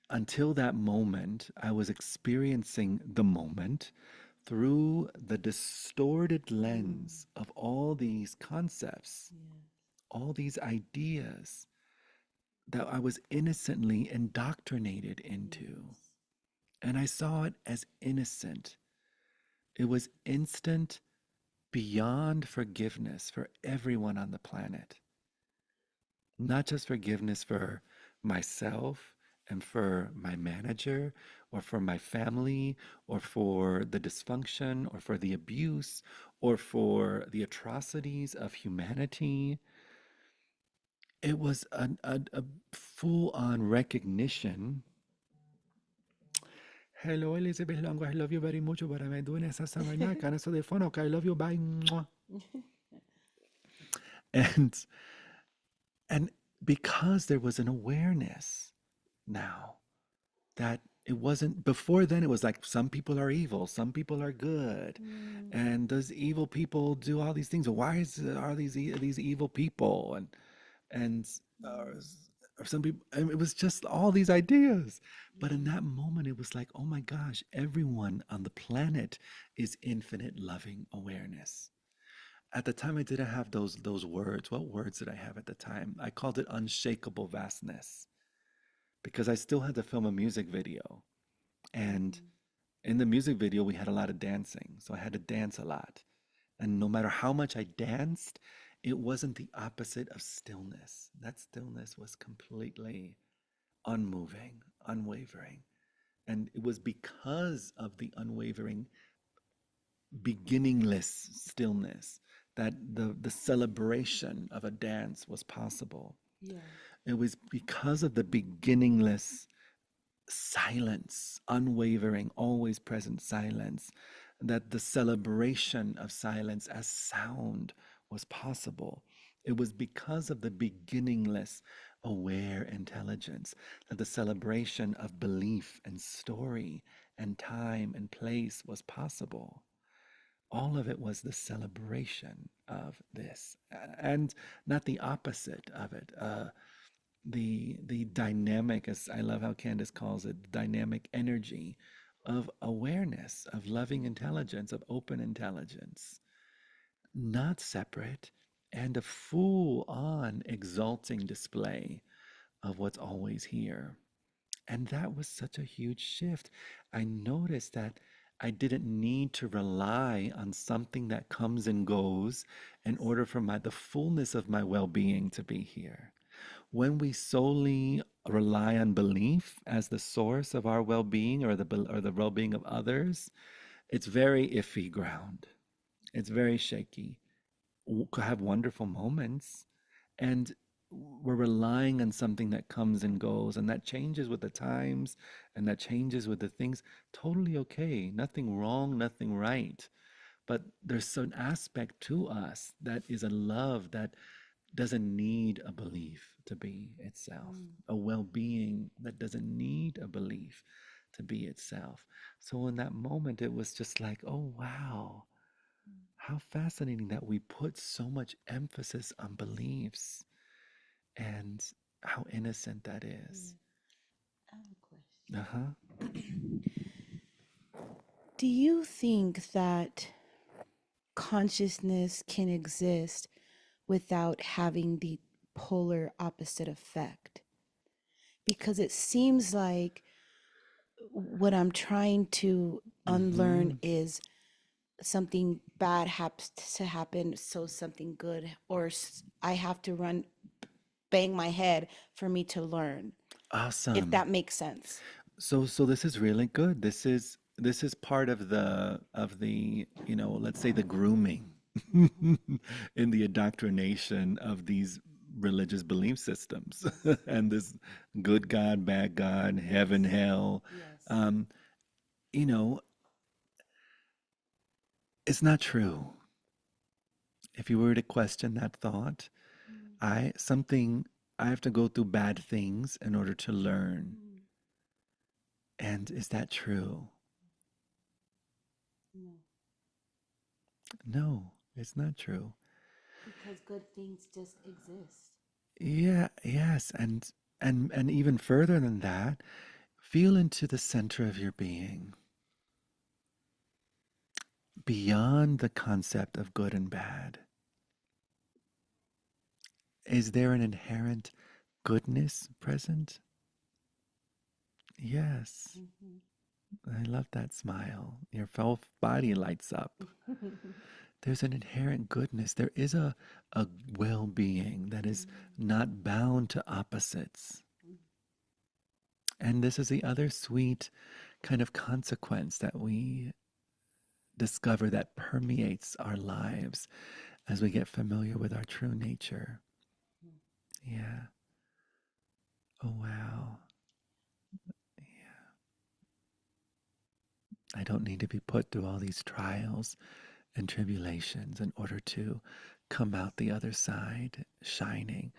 until that moment, I was experiencing the moment through the distorted lens of all these concepts, all these ideas that I was innocently indoctrinated into. And I saw it as innocent. It was instant, beyond forgiveness for everyone on the planet. Not just forgiveness for myself and for my manager or for my family or for the dysfunction or for the abuse or for the atrocities of humanity. It was a full on recognition. Hello, Elizabeth Longo. I love you very much. What am I doing? Satsang right now. Can I say the phone? Okay, I love you. Bye. Mwah. And and because there was an awareness now that it wasn't before then, it was like some people are evil, some people are good, and those evil people do all these things. Why are these evil people and uh, or some people? And it was just all these ideas. But in that moment, it was like, oh my gosh, everyone on the planet is infinite loving awareness. At the time, I didn't have those words. What words did I have at the time? I called it unshakable vastness because I still had to film a music video. And in the music video, we had a lot of dancing. So I had to dance a lot. And no matter how much I danced, it wasn't the opposite of stillness. That stillness was completely unmoving, unwavering. And it was because of the unwavering, beginningless stillness that the celebration of a dance was possible. It was because of the beginningless silence, unwavering, always present silence, that the celebration of silence as sound was possible. It was because of the beginningless, aware intelligence that the celebration of belief and story and time and place was possible. All of it was the celebration of this, and not the opposite of it. The dynamic, as I love how Candace calls it, dynamic energy of awareness, of loving intelligence, of open intelligence, not separate, and a full on exalting display of what's always here. And that was such a huge shift. I noticed that I didn't need to rely on something that comes and goes in order for the fullness of my well-being to be here. When we solely rely on belief as the source of our well-being or the well-being of others, it's very iffy ground. It's very shaky. Could have wonderful moments, and we're relying on something that comes and goes, and that changes with the times, and that changes with the things. Totally okay. Nothing wrong, nothing right. But there's an aspect to us that is a love that doesn't need a belief to be itself, a well being that doesn't need a belief to be itself. So in that moment, it was just like, oh, wow, how fascinating that we put so much emphasis on beliefs and how innocent that is. I have a question. Uh huh. Do you think that consciousness can exist without having the polar opposite effect? Because it seems like what I'm trying to unlearn Mm-hmm. is something bad happens to happen, so something good, or I have to bang my head for me to learn, if Awesome. that makes sense. So this is really good. This is part of the let's say the grooming in the indoctrination of these religious belief systems and this good God, bad God, heaven, hell. Yes. Um, you know, it's not true. If you were to question that thought, I have to go through bad things in order to learn. And is that true? No, No, it's not true. because good things just exist. Yeah, yes, and even further than that, feel into the center of your being, beyond the concept of good and bad. Is there an inherent goodness present? Yes. Mhm. I love that smile. Your whole body lights up. There's an inherent goodness. There is a well being that is not bound to opposites. And this is the other sweet kind of consequence that we discover that permeates our lives as we get familiar with our true nature. Yeah. Oh, wow. I don't need to be put through all these trials and tribulations in order to come out the other side shining.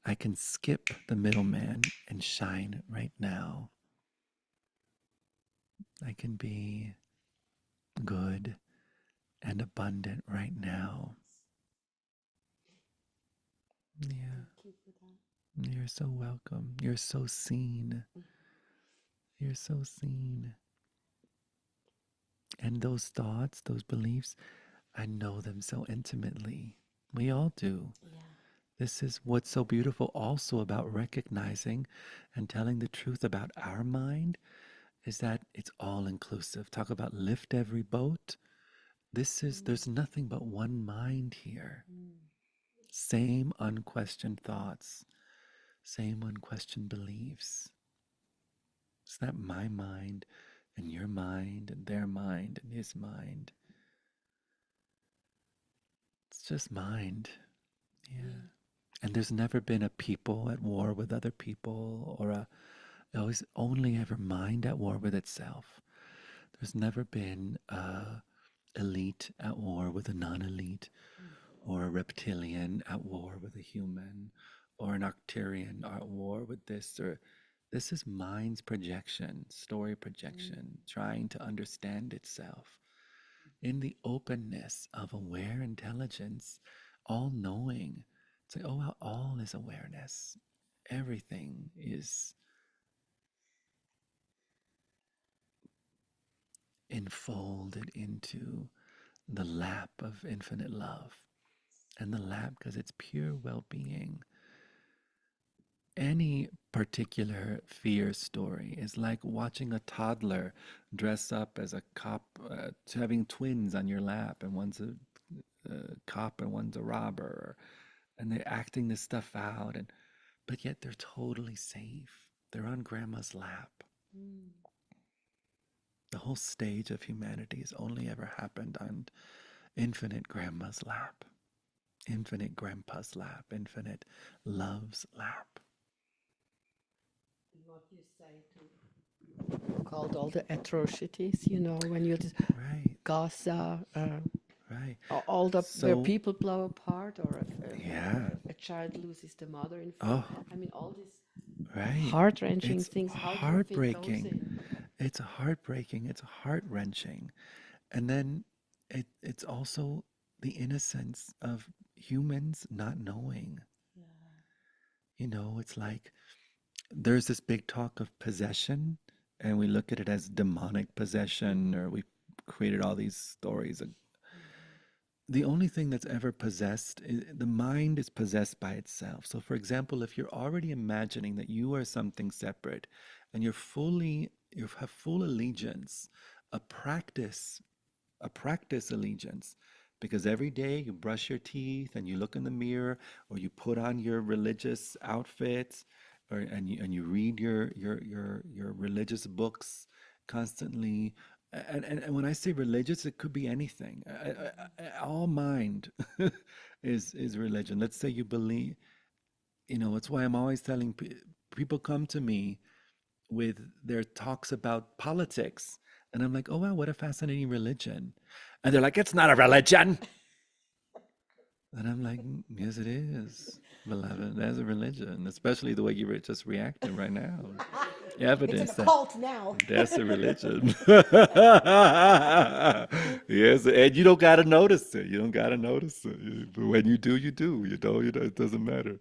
I can skip the middleman and shine right now. I can be good and abundant right now. Yeah, Thank you for that. you're so welcome. You're so seen. You're so seen. And those thoughts, those beliefs, I know them so intimately. We all do. Yeah. This is what's so beautiful also about recognizing and telling the truth about our mind is that it's all inclusive. Talk about lift every boat. There's nothing but one mind here. Same unquestioned thoughts, same unquestioned beliefs. It's not my mind and your mind and their mind and his mind. It's just mind. Yeah. And there's never been a people at war with other people or always only ever mind at war with itself. There's never been a elite at war with a non-elite or a reptilian at war with a human or an Arcturian at war with this or this is mind's projection, story projection, trying to understand itself in the openness of aware intelligence, all knowing. It's like, oh, well, all is awareness. Everything is enfolded into the lap of infinite love. And the lap, because it's pure well being. Any particular fear story is like watching a toddler dress up as a cop, having twins on your lap, and one's a cop and one's a robber, and they're acting this stuff out, but yet they're totally safe. They're on grandma's lap. The whole stage of humanity has only ever happened on infinite grandma's lap, infinite grandpa's lap, infinite love's lap. What you say to called all the atrocities, when you just Right, Gaza, right. all the where So, people blow apart, or yeah. a child loses the mother in Oh, front. I mean, all these right. heart-wrenching It's things. How do you fit those heartbreaking. in? It's heartbreaking. It's heart-wrenching. And then it's also the innocence of humans not knowing. It's like there's this big talk of possession, and we look at it as demonic possession, or we created all these stories. The only thing that's ever possessed, the mind is possessed by itself. So, for example, if you're already imagining that you are something separate, and you have full allegiance, a practice allegiance, because every day you brush your teeth and you look in the mirror, or you put on your religious outfits, and you read your religious books constantly. And when I say religious, it could be anything. All mind is religion. Let's say you believe. It's why I'm always telling people come to me with their talks about politics. And I'm like, oh, wow, what a fascinating religion. And they're like, it's not a religion. And I'm like, yes, it is, beloved. That's a religion, especially the way you were just reacting right now. evidence that cult now. that's a religion. Yes, and you don't gotta notice it. You don't gotta notice it. But when you do, you do. You know, it doesn't matter.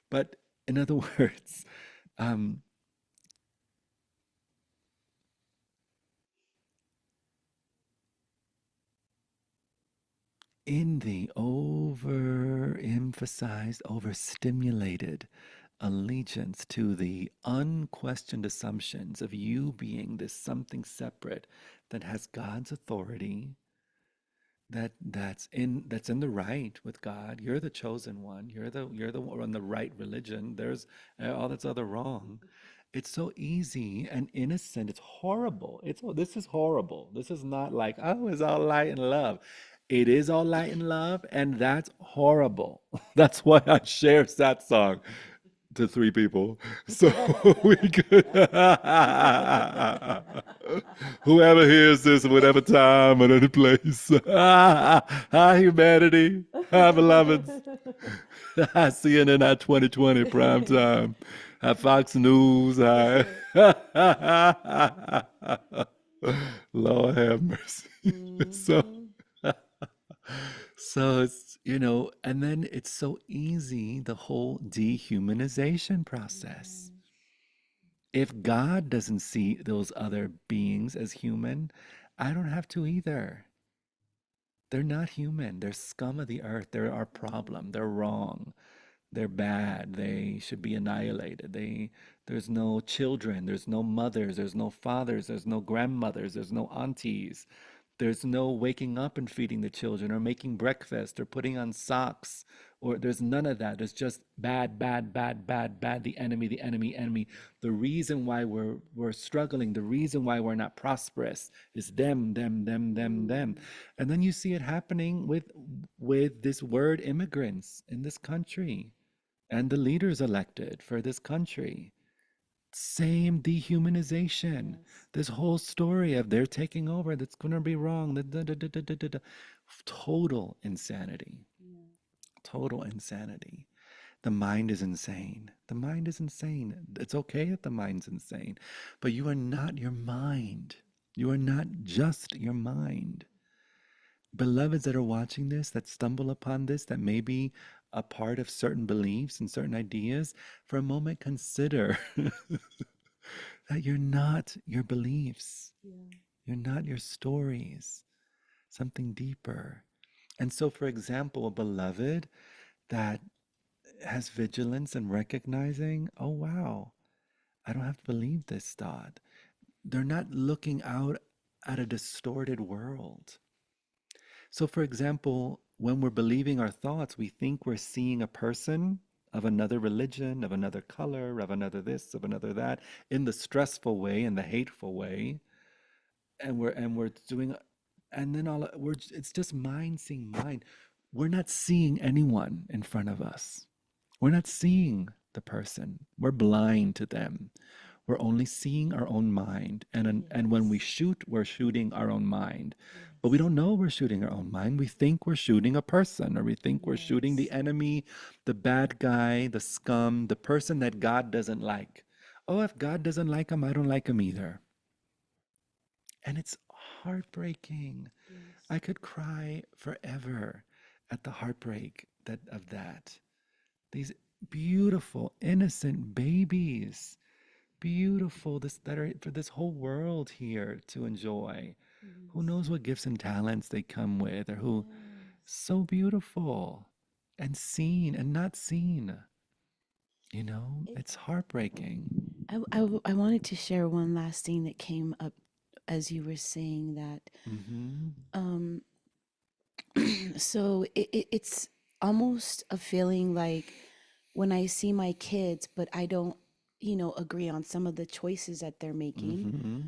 But in other words, um, in the overemphasized, overstimulated allegiance to the unquestioned assumptions of you being this something separate that has God's authority, that's in the right with God. You're the chosen one. You're the one on the right religion. There's all that's other wrong. It's so easy and innocent. It's horrible. This is horrible. This is not like, oh, it's all light and love. It is all light and love, and that's horrible. That's why I share that song to three people. So we could whoever hears this at whatever time and any place. Hi humanity. Hi beloveds. Hi CNN at 2020 prime time. Hi Fox News. Hi. Lord have mercy. So so it's, and then it's so easy, the whole dehumanization process. If God doesn't see those other beings as human, I don't have to either. They're not human. They're scum of the earth. They're our problem. They're wrong. They're bad. They should be annihilated. There's no children. There's no mothers. There's no fathers. There's no grandmothers. There's no aunties. There's no waking up and feeding the children or making breakfast or putting on socks, or there's none of that. There's just bad, bad, bad, bad, bad. The enemy, the enemy, enemy. The reason why we're struggling, the reason why we're not prosperous is them, them, them, them, them. And then you see it happening with this word immigrants in this country and the leaders elected for this country. Same dehumanization. This whole story of they're taking over, that's going to be wrong. Total insanity. Total insanity. The mind is insane. The mind is insane. It's okay that the mind's insane, but you are not your mind. You are not just your mind. Beloveds that are watching this, that stumble upon this, that may be a part of certain beliefs and certain ideas, for a moment consider that you're not your beliefs. You're not your stories. Something deeper. And so, for example, a beloved that has vigilance and recognizing, oh, wow, I don't have to believe this thought. They're not looking out at a distorted world. So, for example, when we're believing our thoughts, we think we're seeing a person of another religion, of another color, of another this, of another that, in the stressful way, in the hateful way, and we're doing, and then it's just mind seeing mind. We're not seeing anyone in front of us. We're not seeing the person. We're blind to them. We're only seeing our own mind. And when we shoot, we're shooting our own mind. But we don't know we're shooting our own mind. We think we're shooting a person, or we think we're shooting the enemy, the bad guy, the scum, the person that God doesn't like. Oh, if God doesn't like him, I don't like him either. And it's heartbreaking. I could cry forever at the heartbreak of that. These beautiful, innocent babies, beautiful, that are for this whole world here to enjoy. Who knows what gifts and talents they come with, or who, so beautiful and seen and not seen. It's heartbreaking. I wanted to share one last thing that came up as you were saying that. Mm-hmm. So it's almost a feeling like when I see my kids, but I don't, agree on some of the choices that they're making. Mm-hmm.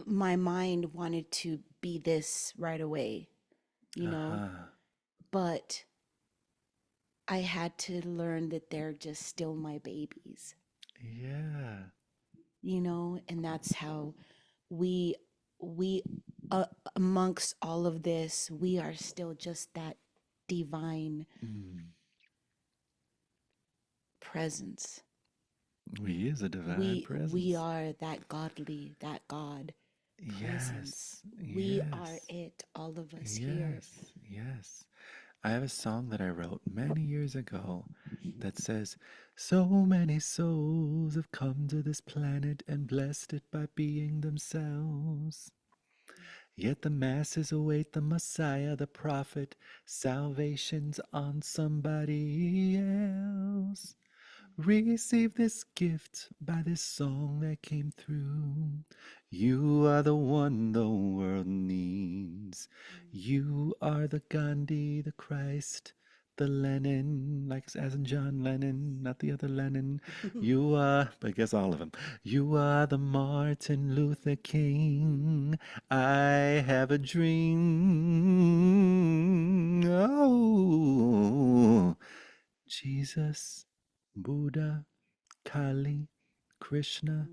My mind wanted to be this right away, Uh-huh. but I had to learn that they're just still my babies, Yeah. and that's how we we amongst all of this, we are still just that divine Mm. presence. He is a divine We presence. are that godly, that God presence. Yes, We are yes, it, all of us here. yes, yes. I have a song that I wrote many years ago that says, so many souls have come to this planet and blessed it by being themselves. Yet the masses await the Messiah, the prophet. Salvation's on somebody else. Receive this gift by this song that came through. You are the one the world needs. You are the Gandhi, the Christ, the Lenin, like as in John Lennon, not the other Lenin. You are, but I guess all of them. You are the Martin Luther King. I have a dream. Oh, Jesus, Buddha, Kali, Krishna,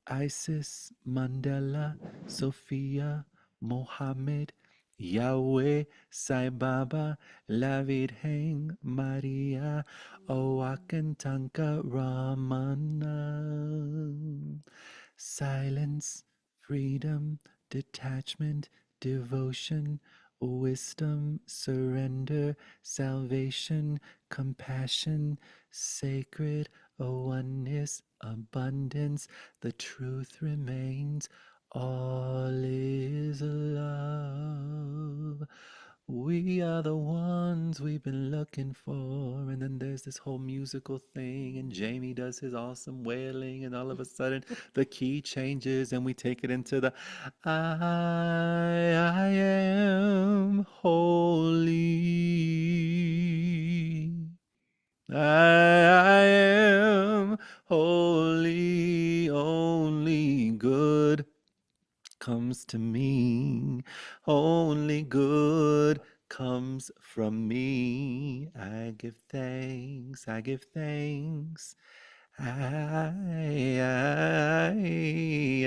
Isis, Mandela, Sophia, Mohammed, Yahweh, Sai Baba, La Virgen Maria, Oakantanka Ramana. Silence, freedom, detachment, devotion, wisdom, surrender, salvation, compassion, sacred, oneness, abundance, the truth remains, all is love. We are the ones we've been looking for. And then there's this whole musical thing, and Jamie does his awesome wailing, and all of a sudden the key changes, and we take it into the I am holy. I am holy, only good comes to me. Only good comes from me. I give thanks, I give thanks. I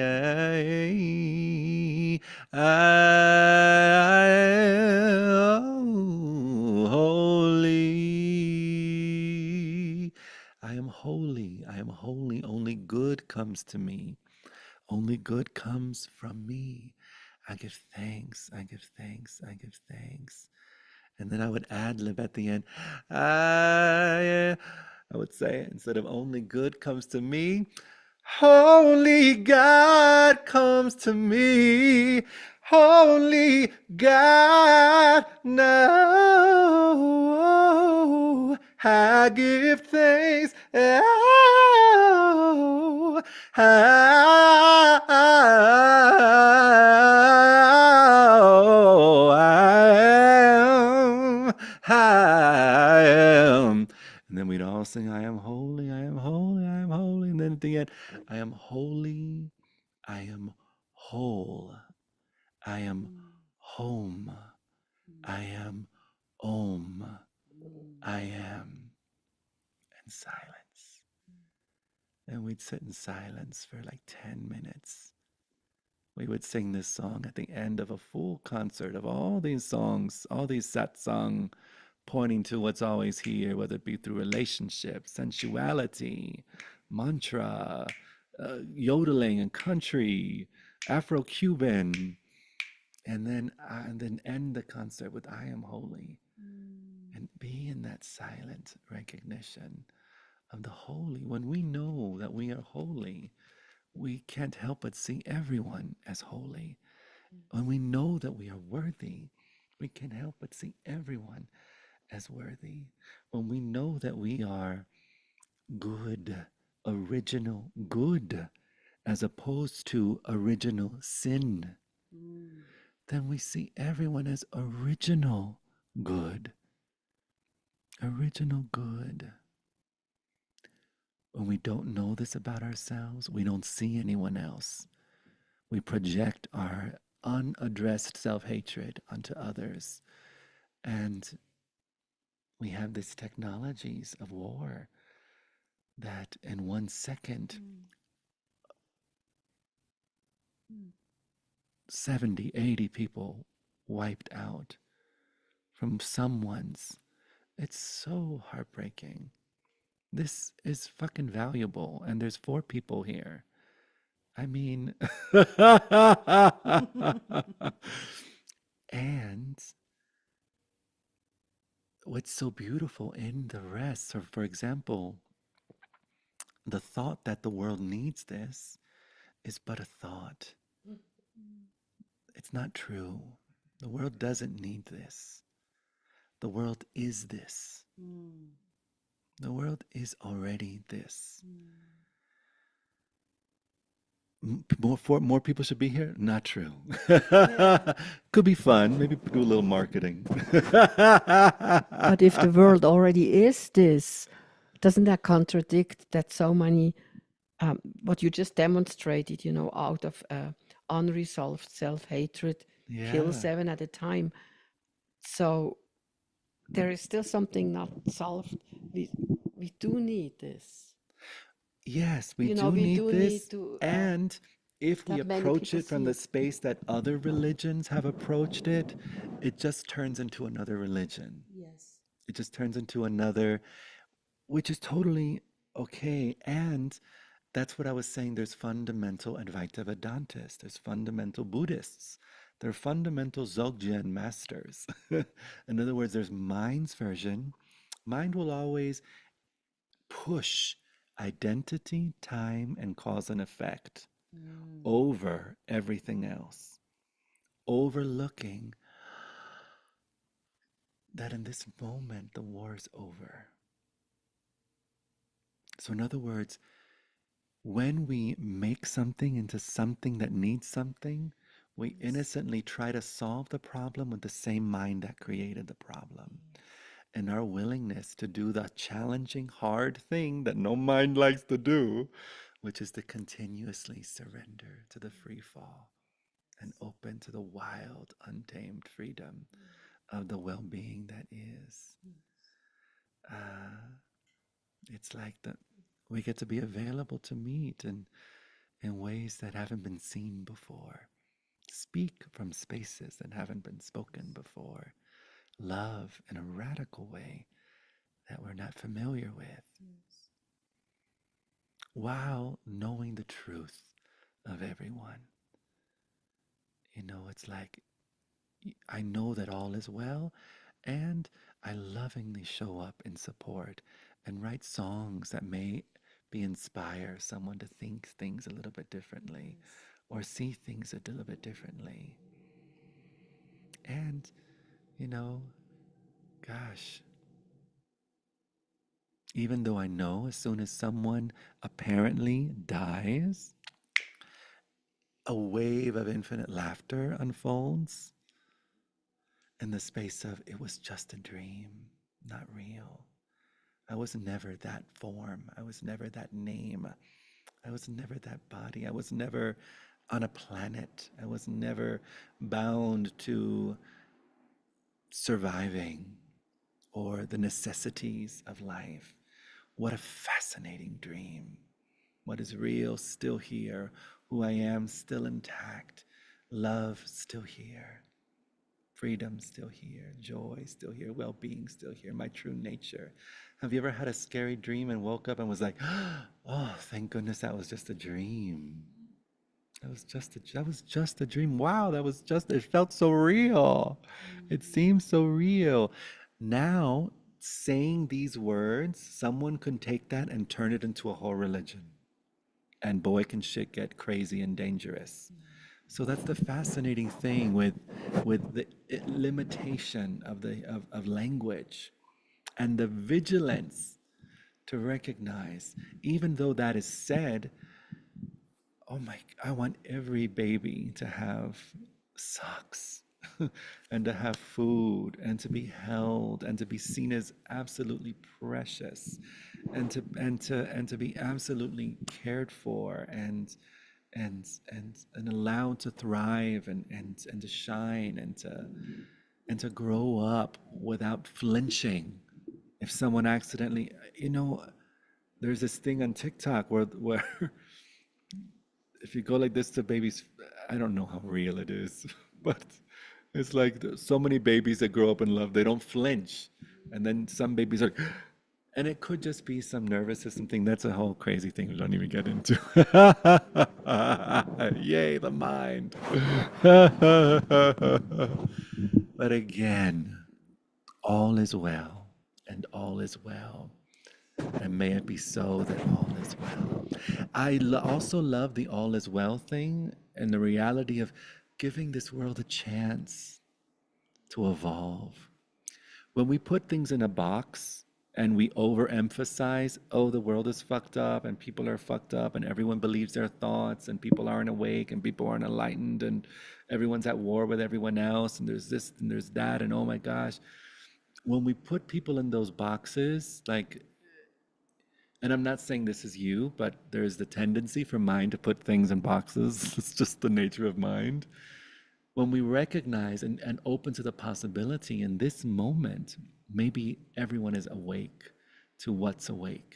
am holy. I am holy. I am holy. Only good comes to me. Only good comes from me. I give thanks. I give thanks. I give thanks. And then I would ad lib at the end. I would say, instead of only good comes to me, only God comes to me. Only God. No, I give thanks. Oh, I am. And then we'd all sing, I am holy, I am holy, I am holy. And then at the end, I am holy, I am whole, I am home, I am om, I am, and silence. And we'd sit in silence for like 10 minutes. We would sing this song at the end of a full concert of all these songs, all these satsang, pointing to what's always here, whether it be through relationship, sensuality, mantra, yodeling and country, Afro-Cuban, and then end the concert with "I am holy," and be in that silent recognition of the holy. When we know that we are holy, we can't help but see everyone as holy. When we know that we are worthy, we can't help but see everyone as worthy. When we know that we are good, original good, as opposed to original sin, then we see everyone as original good. Original good. When we don't know this about ourselves, we don't see anyone else. We project our unaddressed self hatred onto others. And we have these technologies of war that in 1 second, 70, 80 people wiped out from someone's. It's so heartbreaking. This is fucking valuable, and there's 4 people here. I mean, and what's so beautiful in the rest, or for example, the thought that the world needs this is but a thought. It's not true. The world doesn't need this. The world is this. The world is already this. More people should be here? Not true. Could be fun. Maybe do a little marketing. But if the world already is this, doesn't that contradict that so many, what you just demonstrated, out of unresolved self-hatred, kill Yeah. 7 at a time. So there is still something not solved. We do need this. Yes, we You know, do we need do this. need to And if we that many approach people it from see the it. space that other religions have approached it, it just turns into another religion. Yes. It just turns into another, which is totally okay. And that's what I was saying. There's fundamental Advaita Vedantists, there's fundamental Buddhists, there are fundamental Dzogchen masters. In other words, there's mind's version. Mind will always push identity, time, and cause and effect over everything else, overlooking that in this moment the war is over. So, in other words, when we make something into something that needs something, we innocently try to solve the problem with the same mind that created the problem. And our willingness to do the challenging, hard thing that no mind likes to do, which is to continuously surrender to the free fall and open to the wild, untamed freedom of the well being that is. Uh, it's like we get to be available to meet in ways that haven't been seen before, speak from spaces that haven't been spoken before, love in a radical way that we're not familiar with, while knowing the truth of everyone. It's like I know that all is well, and I lovingly show up in support and write songs that may be inspire someone to think things a little bit differently or see things a little bit differently. And, you know, gosh, even though I know as soon as someone apparently dies, a wave of infinite laughter unfolds in the space of it was just a dream, not real. I was never that form. I was never that name. I was never that body. I was never on a planet. I was never bound to surviving or the necessities of life. What a fascinating dream. What is real still here. Who I am still intact. Love still here. Freedom still here, joy still here, well-being still here, my true nature. Have you ever had a scary dream and woke up and was like, oh, thank goodness that was just a dream. That was just a dream. Wow, it felt so real. It seems so real. Now, saying these words, someone can take that and turn it into a whole religion. And boy, can shit get crazy and dangerous. So that's the fascinating thing with the limitation of language and the vigilance to recognize, even though that is said, oh my, I want every baby to have socks and to have food and to be held and to be seen as absolutely precious and to be absolutely cared for and allowed to thrive and to shine and to grow up without flinching. If someone accidentally, there's this thing on TikTok where if you go like this to babies, I don't know how real it is, but it's like so many babies that grow up in love, they don't flinch, and then some babies are And it could just be some nervous system thing. That's a whole crazy thing we don't even get into. Yay, the mind. But again, all is well, and all is well. And may it be so that all is well. Also love the all is well thing and the reality of giving this world a chance to evolve. When we put things in a box and we overemphasize, oh, the world is fucked up and people are fucked up and everyone believes their thoughts and people aren't awake and people aren't enlightened and everyone's at war with everyone else and there's this and there's that and oh my gosh. When we put people in those boxes, like, and I'm not saying this is you, but there's the tendency for mind to put things in boxes. It's just the nature of mind. When we recognize and open to the possibility in this moment, maybe everyone is awake to what's awake.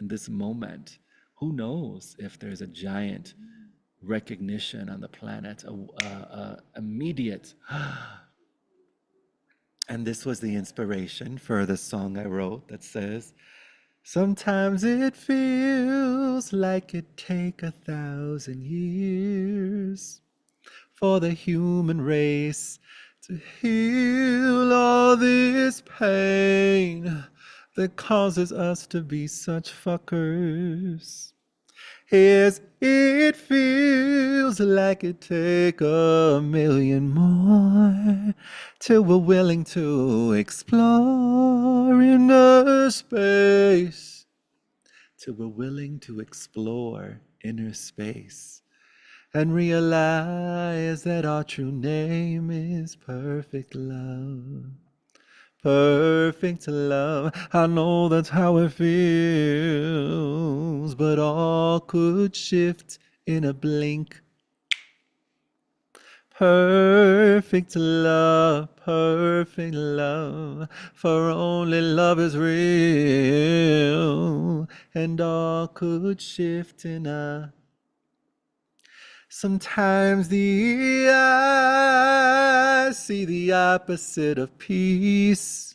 In this moment, who knows if there's a giant recognition on the planet, a immediate. And this was the inspiration for the song I wrote that says, sometimes it feels like it take 1,000 years for the human race to heal all this pain that causes us to be such fuckers. Yes, it feels like it take 1,000,000 more till we're willing to explore inner space. Till we're willing to explore inner space and realize that our true name is perfect love. Perfect love. I know that's how it feels, but all could shift in a blink. Perfect love, for only love is real, and all could shift in a. Sometimes the eyes see the opposite of peace,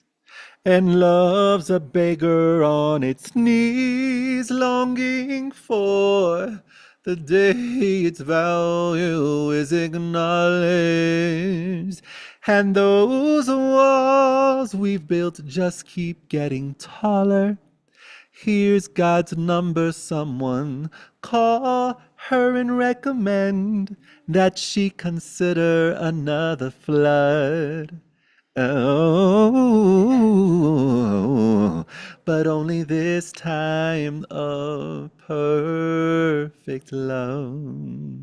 and love's a beggar on its knees, longing for the day its value is acknowledged. And those walls we've built just keep getting taller. Here's God's number, someone call her and recommend that she consider another flood. Oh, but only this time of perfect love.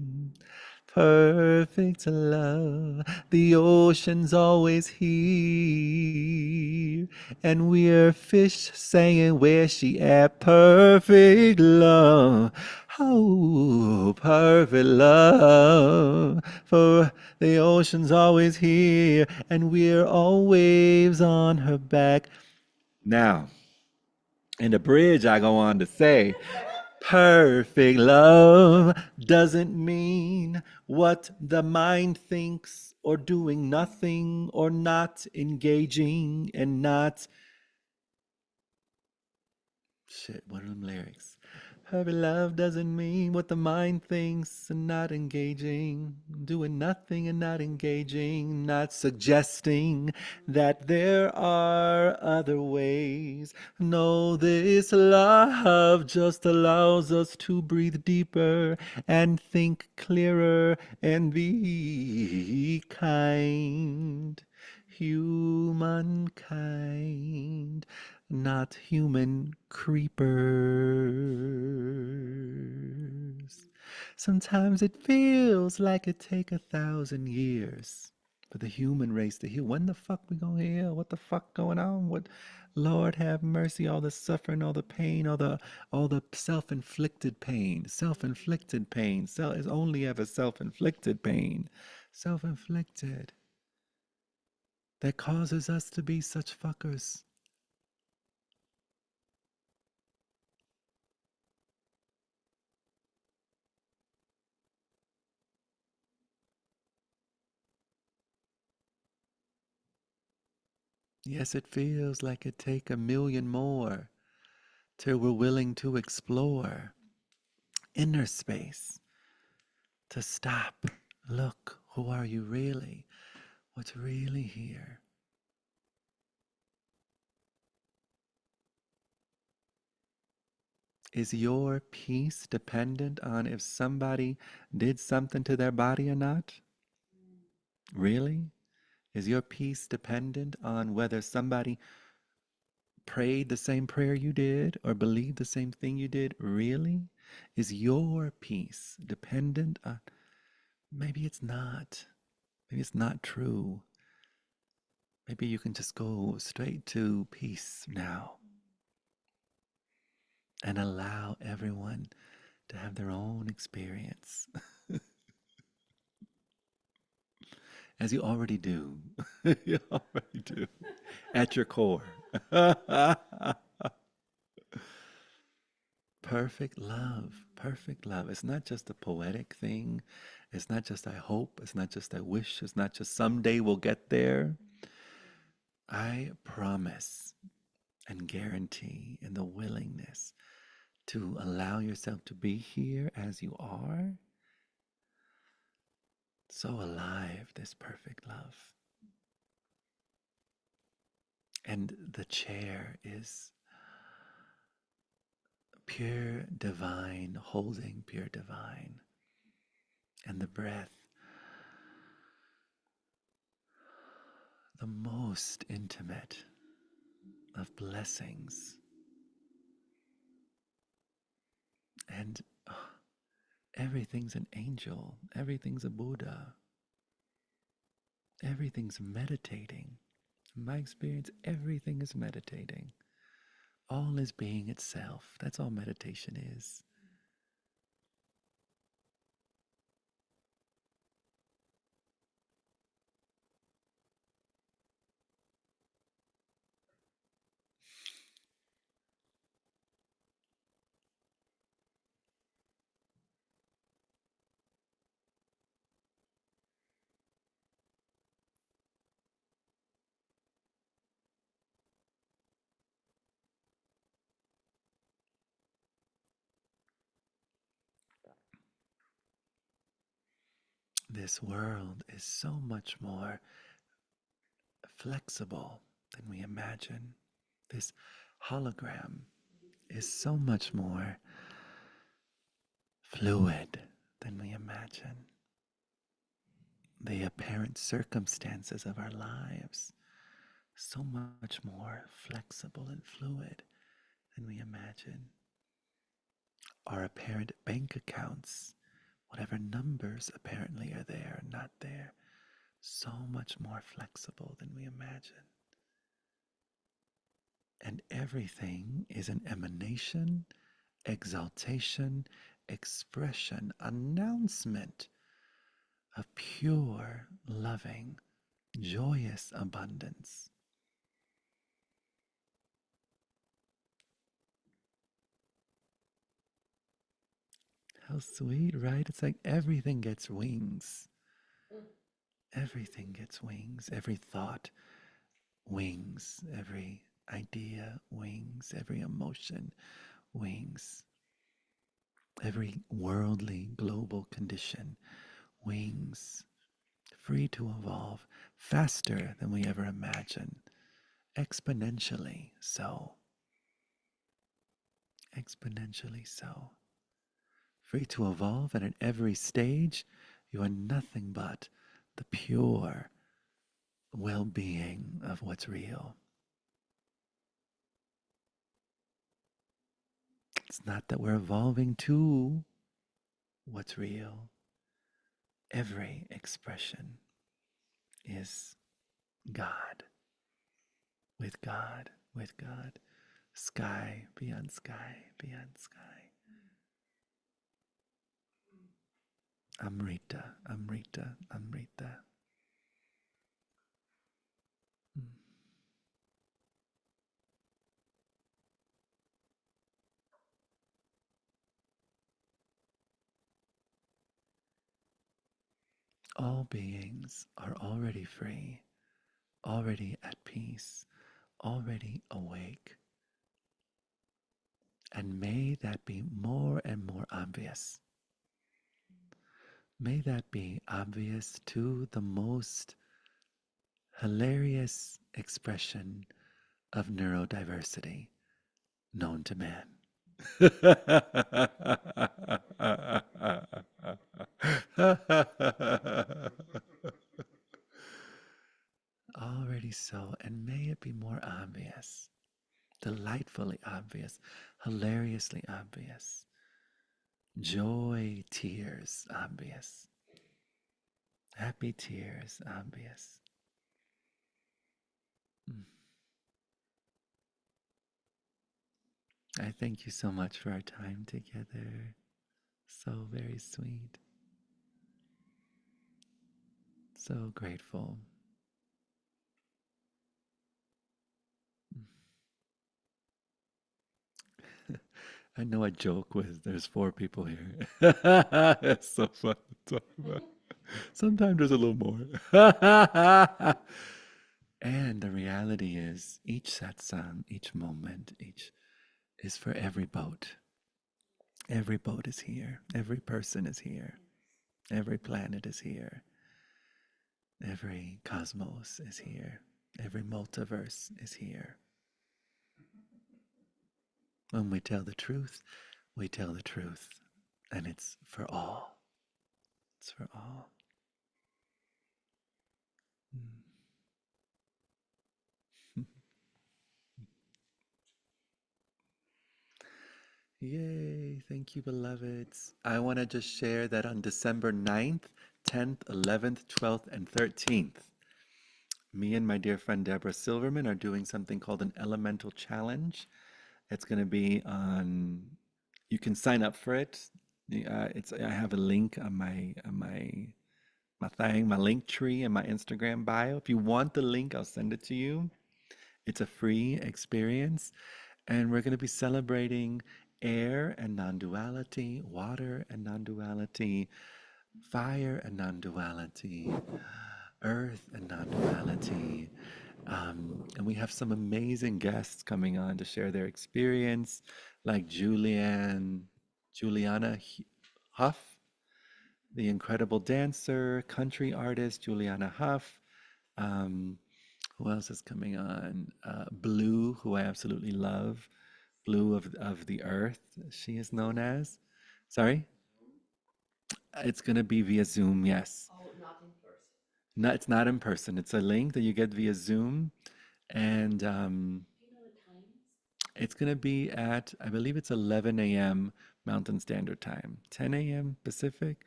Perfect love. The ocean's always here, and we're fish saying where she at. Perfect love. Oh, perfect love. For the ocean's always here, and we're all waves on her back. Now, in the bridge, I go on to say, perfect love doesn't mean what the mind thinks, or doing nothing, or not engaging, and not. Shit, what are them lyrics? Perfect love doesn't mean what the mind thinks and not engaging, doing nothing and not engaging, not suggesting that there are other ways. No, this love just allows us to breathe deeper and think clearer and be kind. Humankind, not human creepers. Sometimes it feels like it take 1,000 years for the human race to heal. When the fuck we gonna heal? What the fuck going on? What? Lord have mercy! All the suffering, all the pain, all the self-inflicted pain. Self-inflicted pain. Is only ever self-inflicted pain. Self-inflicted. That causes us to be such fuckers. Yes, it feels like it take 1,000,000 more till we're willing to explore inner space, to stop, look, who are you really? What's really here? Is your peace dependent on if somebody did something to their body or not? Really? Is your peace dependent on whether somebody prayed the same prayer you did or believed the same thing you did? Really? Is your peace dependent on? Maybe it's not. Maybe it's not true. Maybe you can just go straight to peace now and allow everyone to have their own experience, as you already do. You already do at your core. Perfect love, perfect love. It's not just a poetic thing. It's not just I hope. It's not just I wish. It's not just someday we'll get there. I promise and guarantee in the willingness to allow yourself to be here as you are, so alive, this perfect love. And the chair is pure divine, holding pure divine. And the breath, the most intimate of blessings. And everything's an angel, everything's a Buddha, everything's meditating. In my experience, everything is meditating. All is being itself. That's all meditation is. This world is so much more flexible than we imagine. This hologram is so much more fluid than we imagine. The apparent circumstances of our lives so much more flexible and fluid than we imagine. Our apparent bank accounts, whatever numbers apparently are there or not there, so much more flexible than we imagine. And everything is an emanation, exaltation, expression, announcement of pure, loving, joyous abundance. How sweet, right? It's like everything gets wings. Everything gets wings. Every thought, wings. Every idea, wings. Every emotion, wings. Every worldly, global condition, wings. Free to evolve faster than we ever imagined. Exponentially so. Exponentially so. Free to evolve, and at every stage, you are nothing but the pure well being of what's real. It's not that we're evolving to what's real. Every expression is God, with God, with God. Sky, beyond sky, beyond sky. Amrita, Amrita, Amrita. Mm. All beings are already free, already at peace, already awake. And may that be more and more obvious. May that be obvious to the most hilarious expression of neurodiversity known to man. Already so, and may it be more obvious, delightfully obvious, hilariously obvious, joy tears obvious, happy tears obvious. Mm. I thank you so much for our time together. So very sweet. So grateful. I know I joke with there's 4 people here. It's so fun to talk about. Sometimes there's a little more. And the reality is each satsang, each moment, each is for every boat. Every boat is here. Every person is here. Every planet is here. Every cosmos is here. Every multiverse is here. When we tell the truth, we tell the truth. And it's for all. It's for all. Mm. Yay. Thank you, beloveds. I want to just share that on December 9th, 10th, 11th, 12th, and 13th, me and my dear friend Deborah Silverman are doing something called an elemental challenge. It's going to be on. You can sign up for it. It's. I have a link on my link tree and my Instagram bio. If you want the link, I'll send it to you. It's a free experience, and we're going to be celebrating air and non-duality, water and non-duality, fire and non-duality, earth and non-duality. And we have some amazing guests coming on to share their experience, like Juliana Huff, the incredible dancer, country artist Juliana Huff. Um, who else is coming on? Blue, who I absolutely love. Blue of the Earth, she is known as. Sorry? It's going to be via Zoom, yes. Oh, not in person. No, it's not in person. It's a link that you get via Zoom. And it's going to be at, I believe it's 11 a.m. Mountain Standard Time, 10 a.m. Pacific,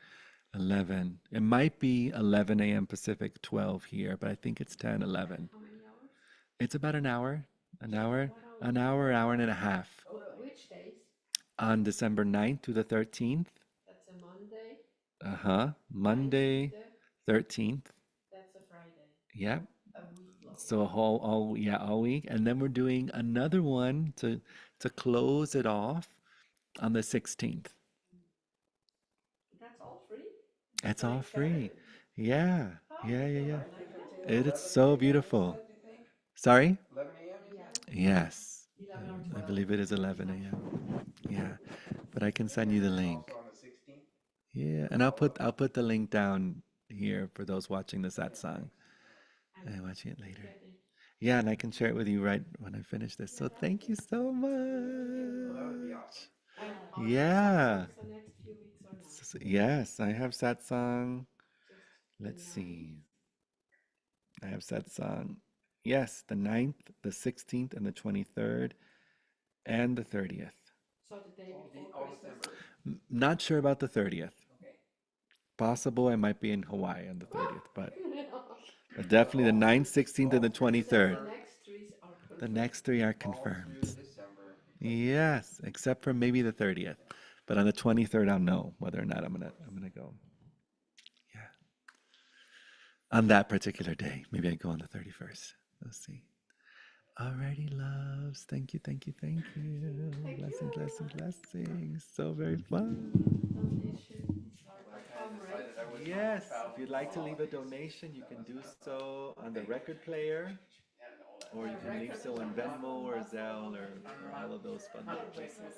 11. It might be 11 a.m. Pacific, 12 here, but I think it's 10, 11. How many hours? It's about an hour, an hour, What an hour, hour and a half Which days? on December 9th to the 13th. That's a Monday. Uh-huh. Monday, 13th. That's a Friday. Yep. A week long. So a whole all week. And then we're doing another one to close it off on the 16th. That's all free? It's all free. Yeah. Yeah. It is so beautiful. Sorry? 11 a.m. you said? Yes. 11 or I 12. believe it is 11 a.m. Yeah. But I can send you the link. Also on the 16th. Yeah. And I'll put the link down here for those watching the satsang and watching it later. Yeah, and I can share it with you right when I finish this. So thank you so Well, that would be much. awesome. And are Yeah. the next few weeks or not? Yes, I have satsang. Just Let's the see. I have satsang. Yes, the 9th, the 16th, and the 23rd, and the 30th. So the day before All Christmas. December. Not sure about the 30th. Okay. Possible I might be in Hawaii on the 30th, but definitely the 9th, 16th, and the 23rd. The next three are The confirmed. next 3 are All through confirmed. December. Yes, except for maybe the 30th. But on the 23rd, I'll know whether or not I'm gonna go. Yeah. On that particular day. Maybe I go on the 31st. We'll see. Alrighty, loves. Thank you, thank you, thank you. Blessings, blessings, blessings. So very fun. Donations are welcome, right? Yes, if you'd like to leave a donation, you can do so on the record player. Or you can leave so on Venmo or Zelle or all of those fun little places.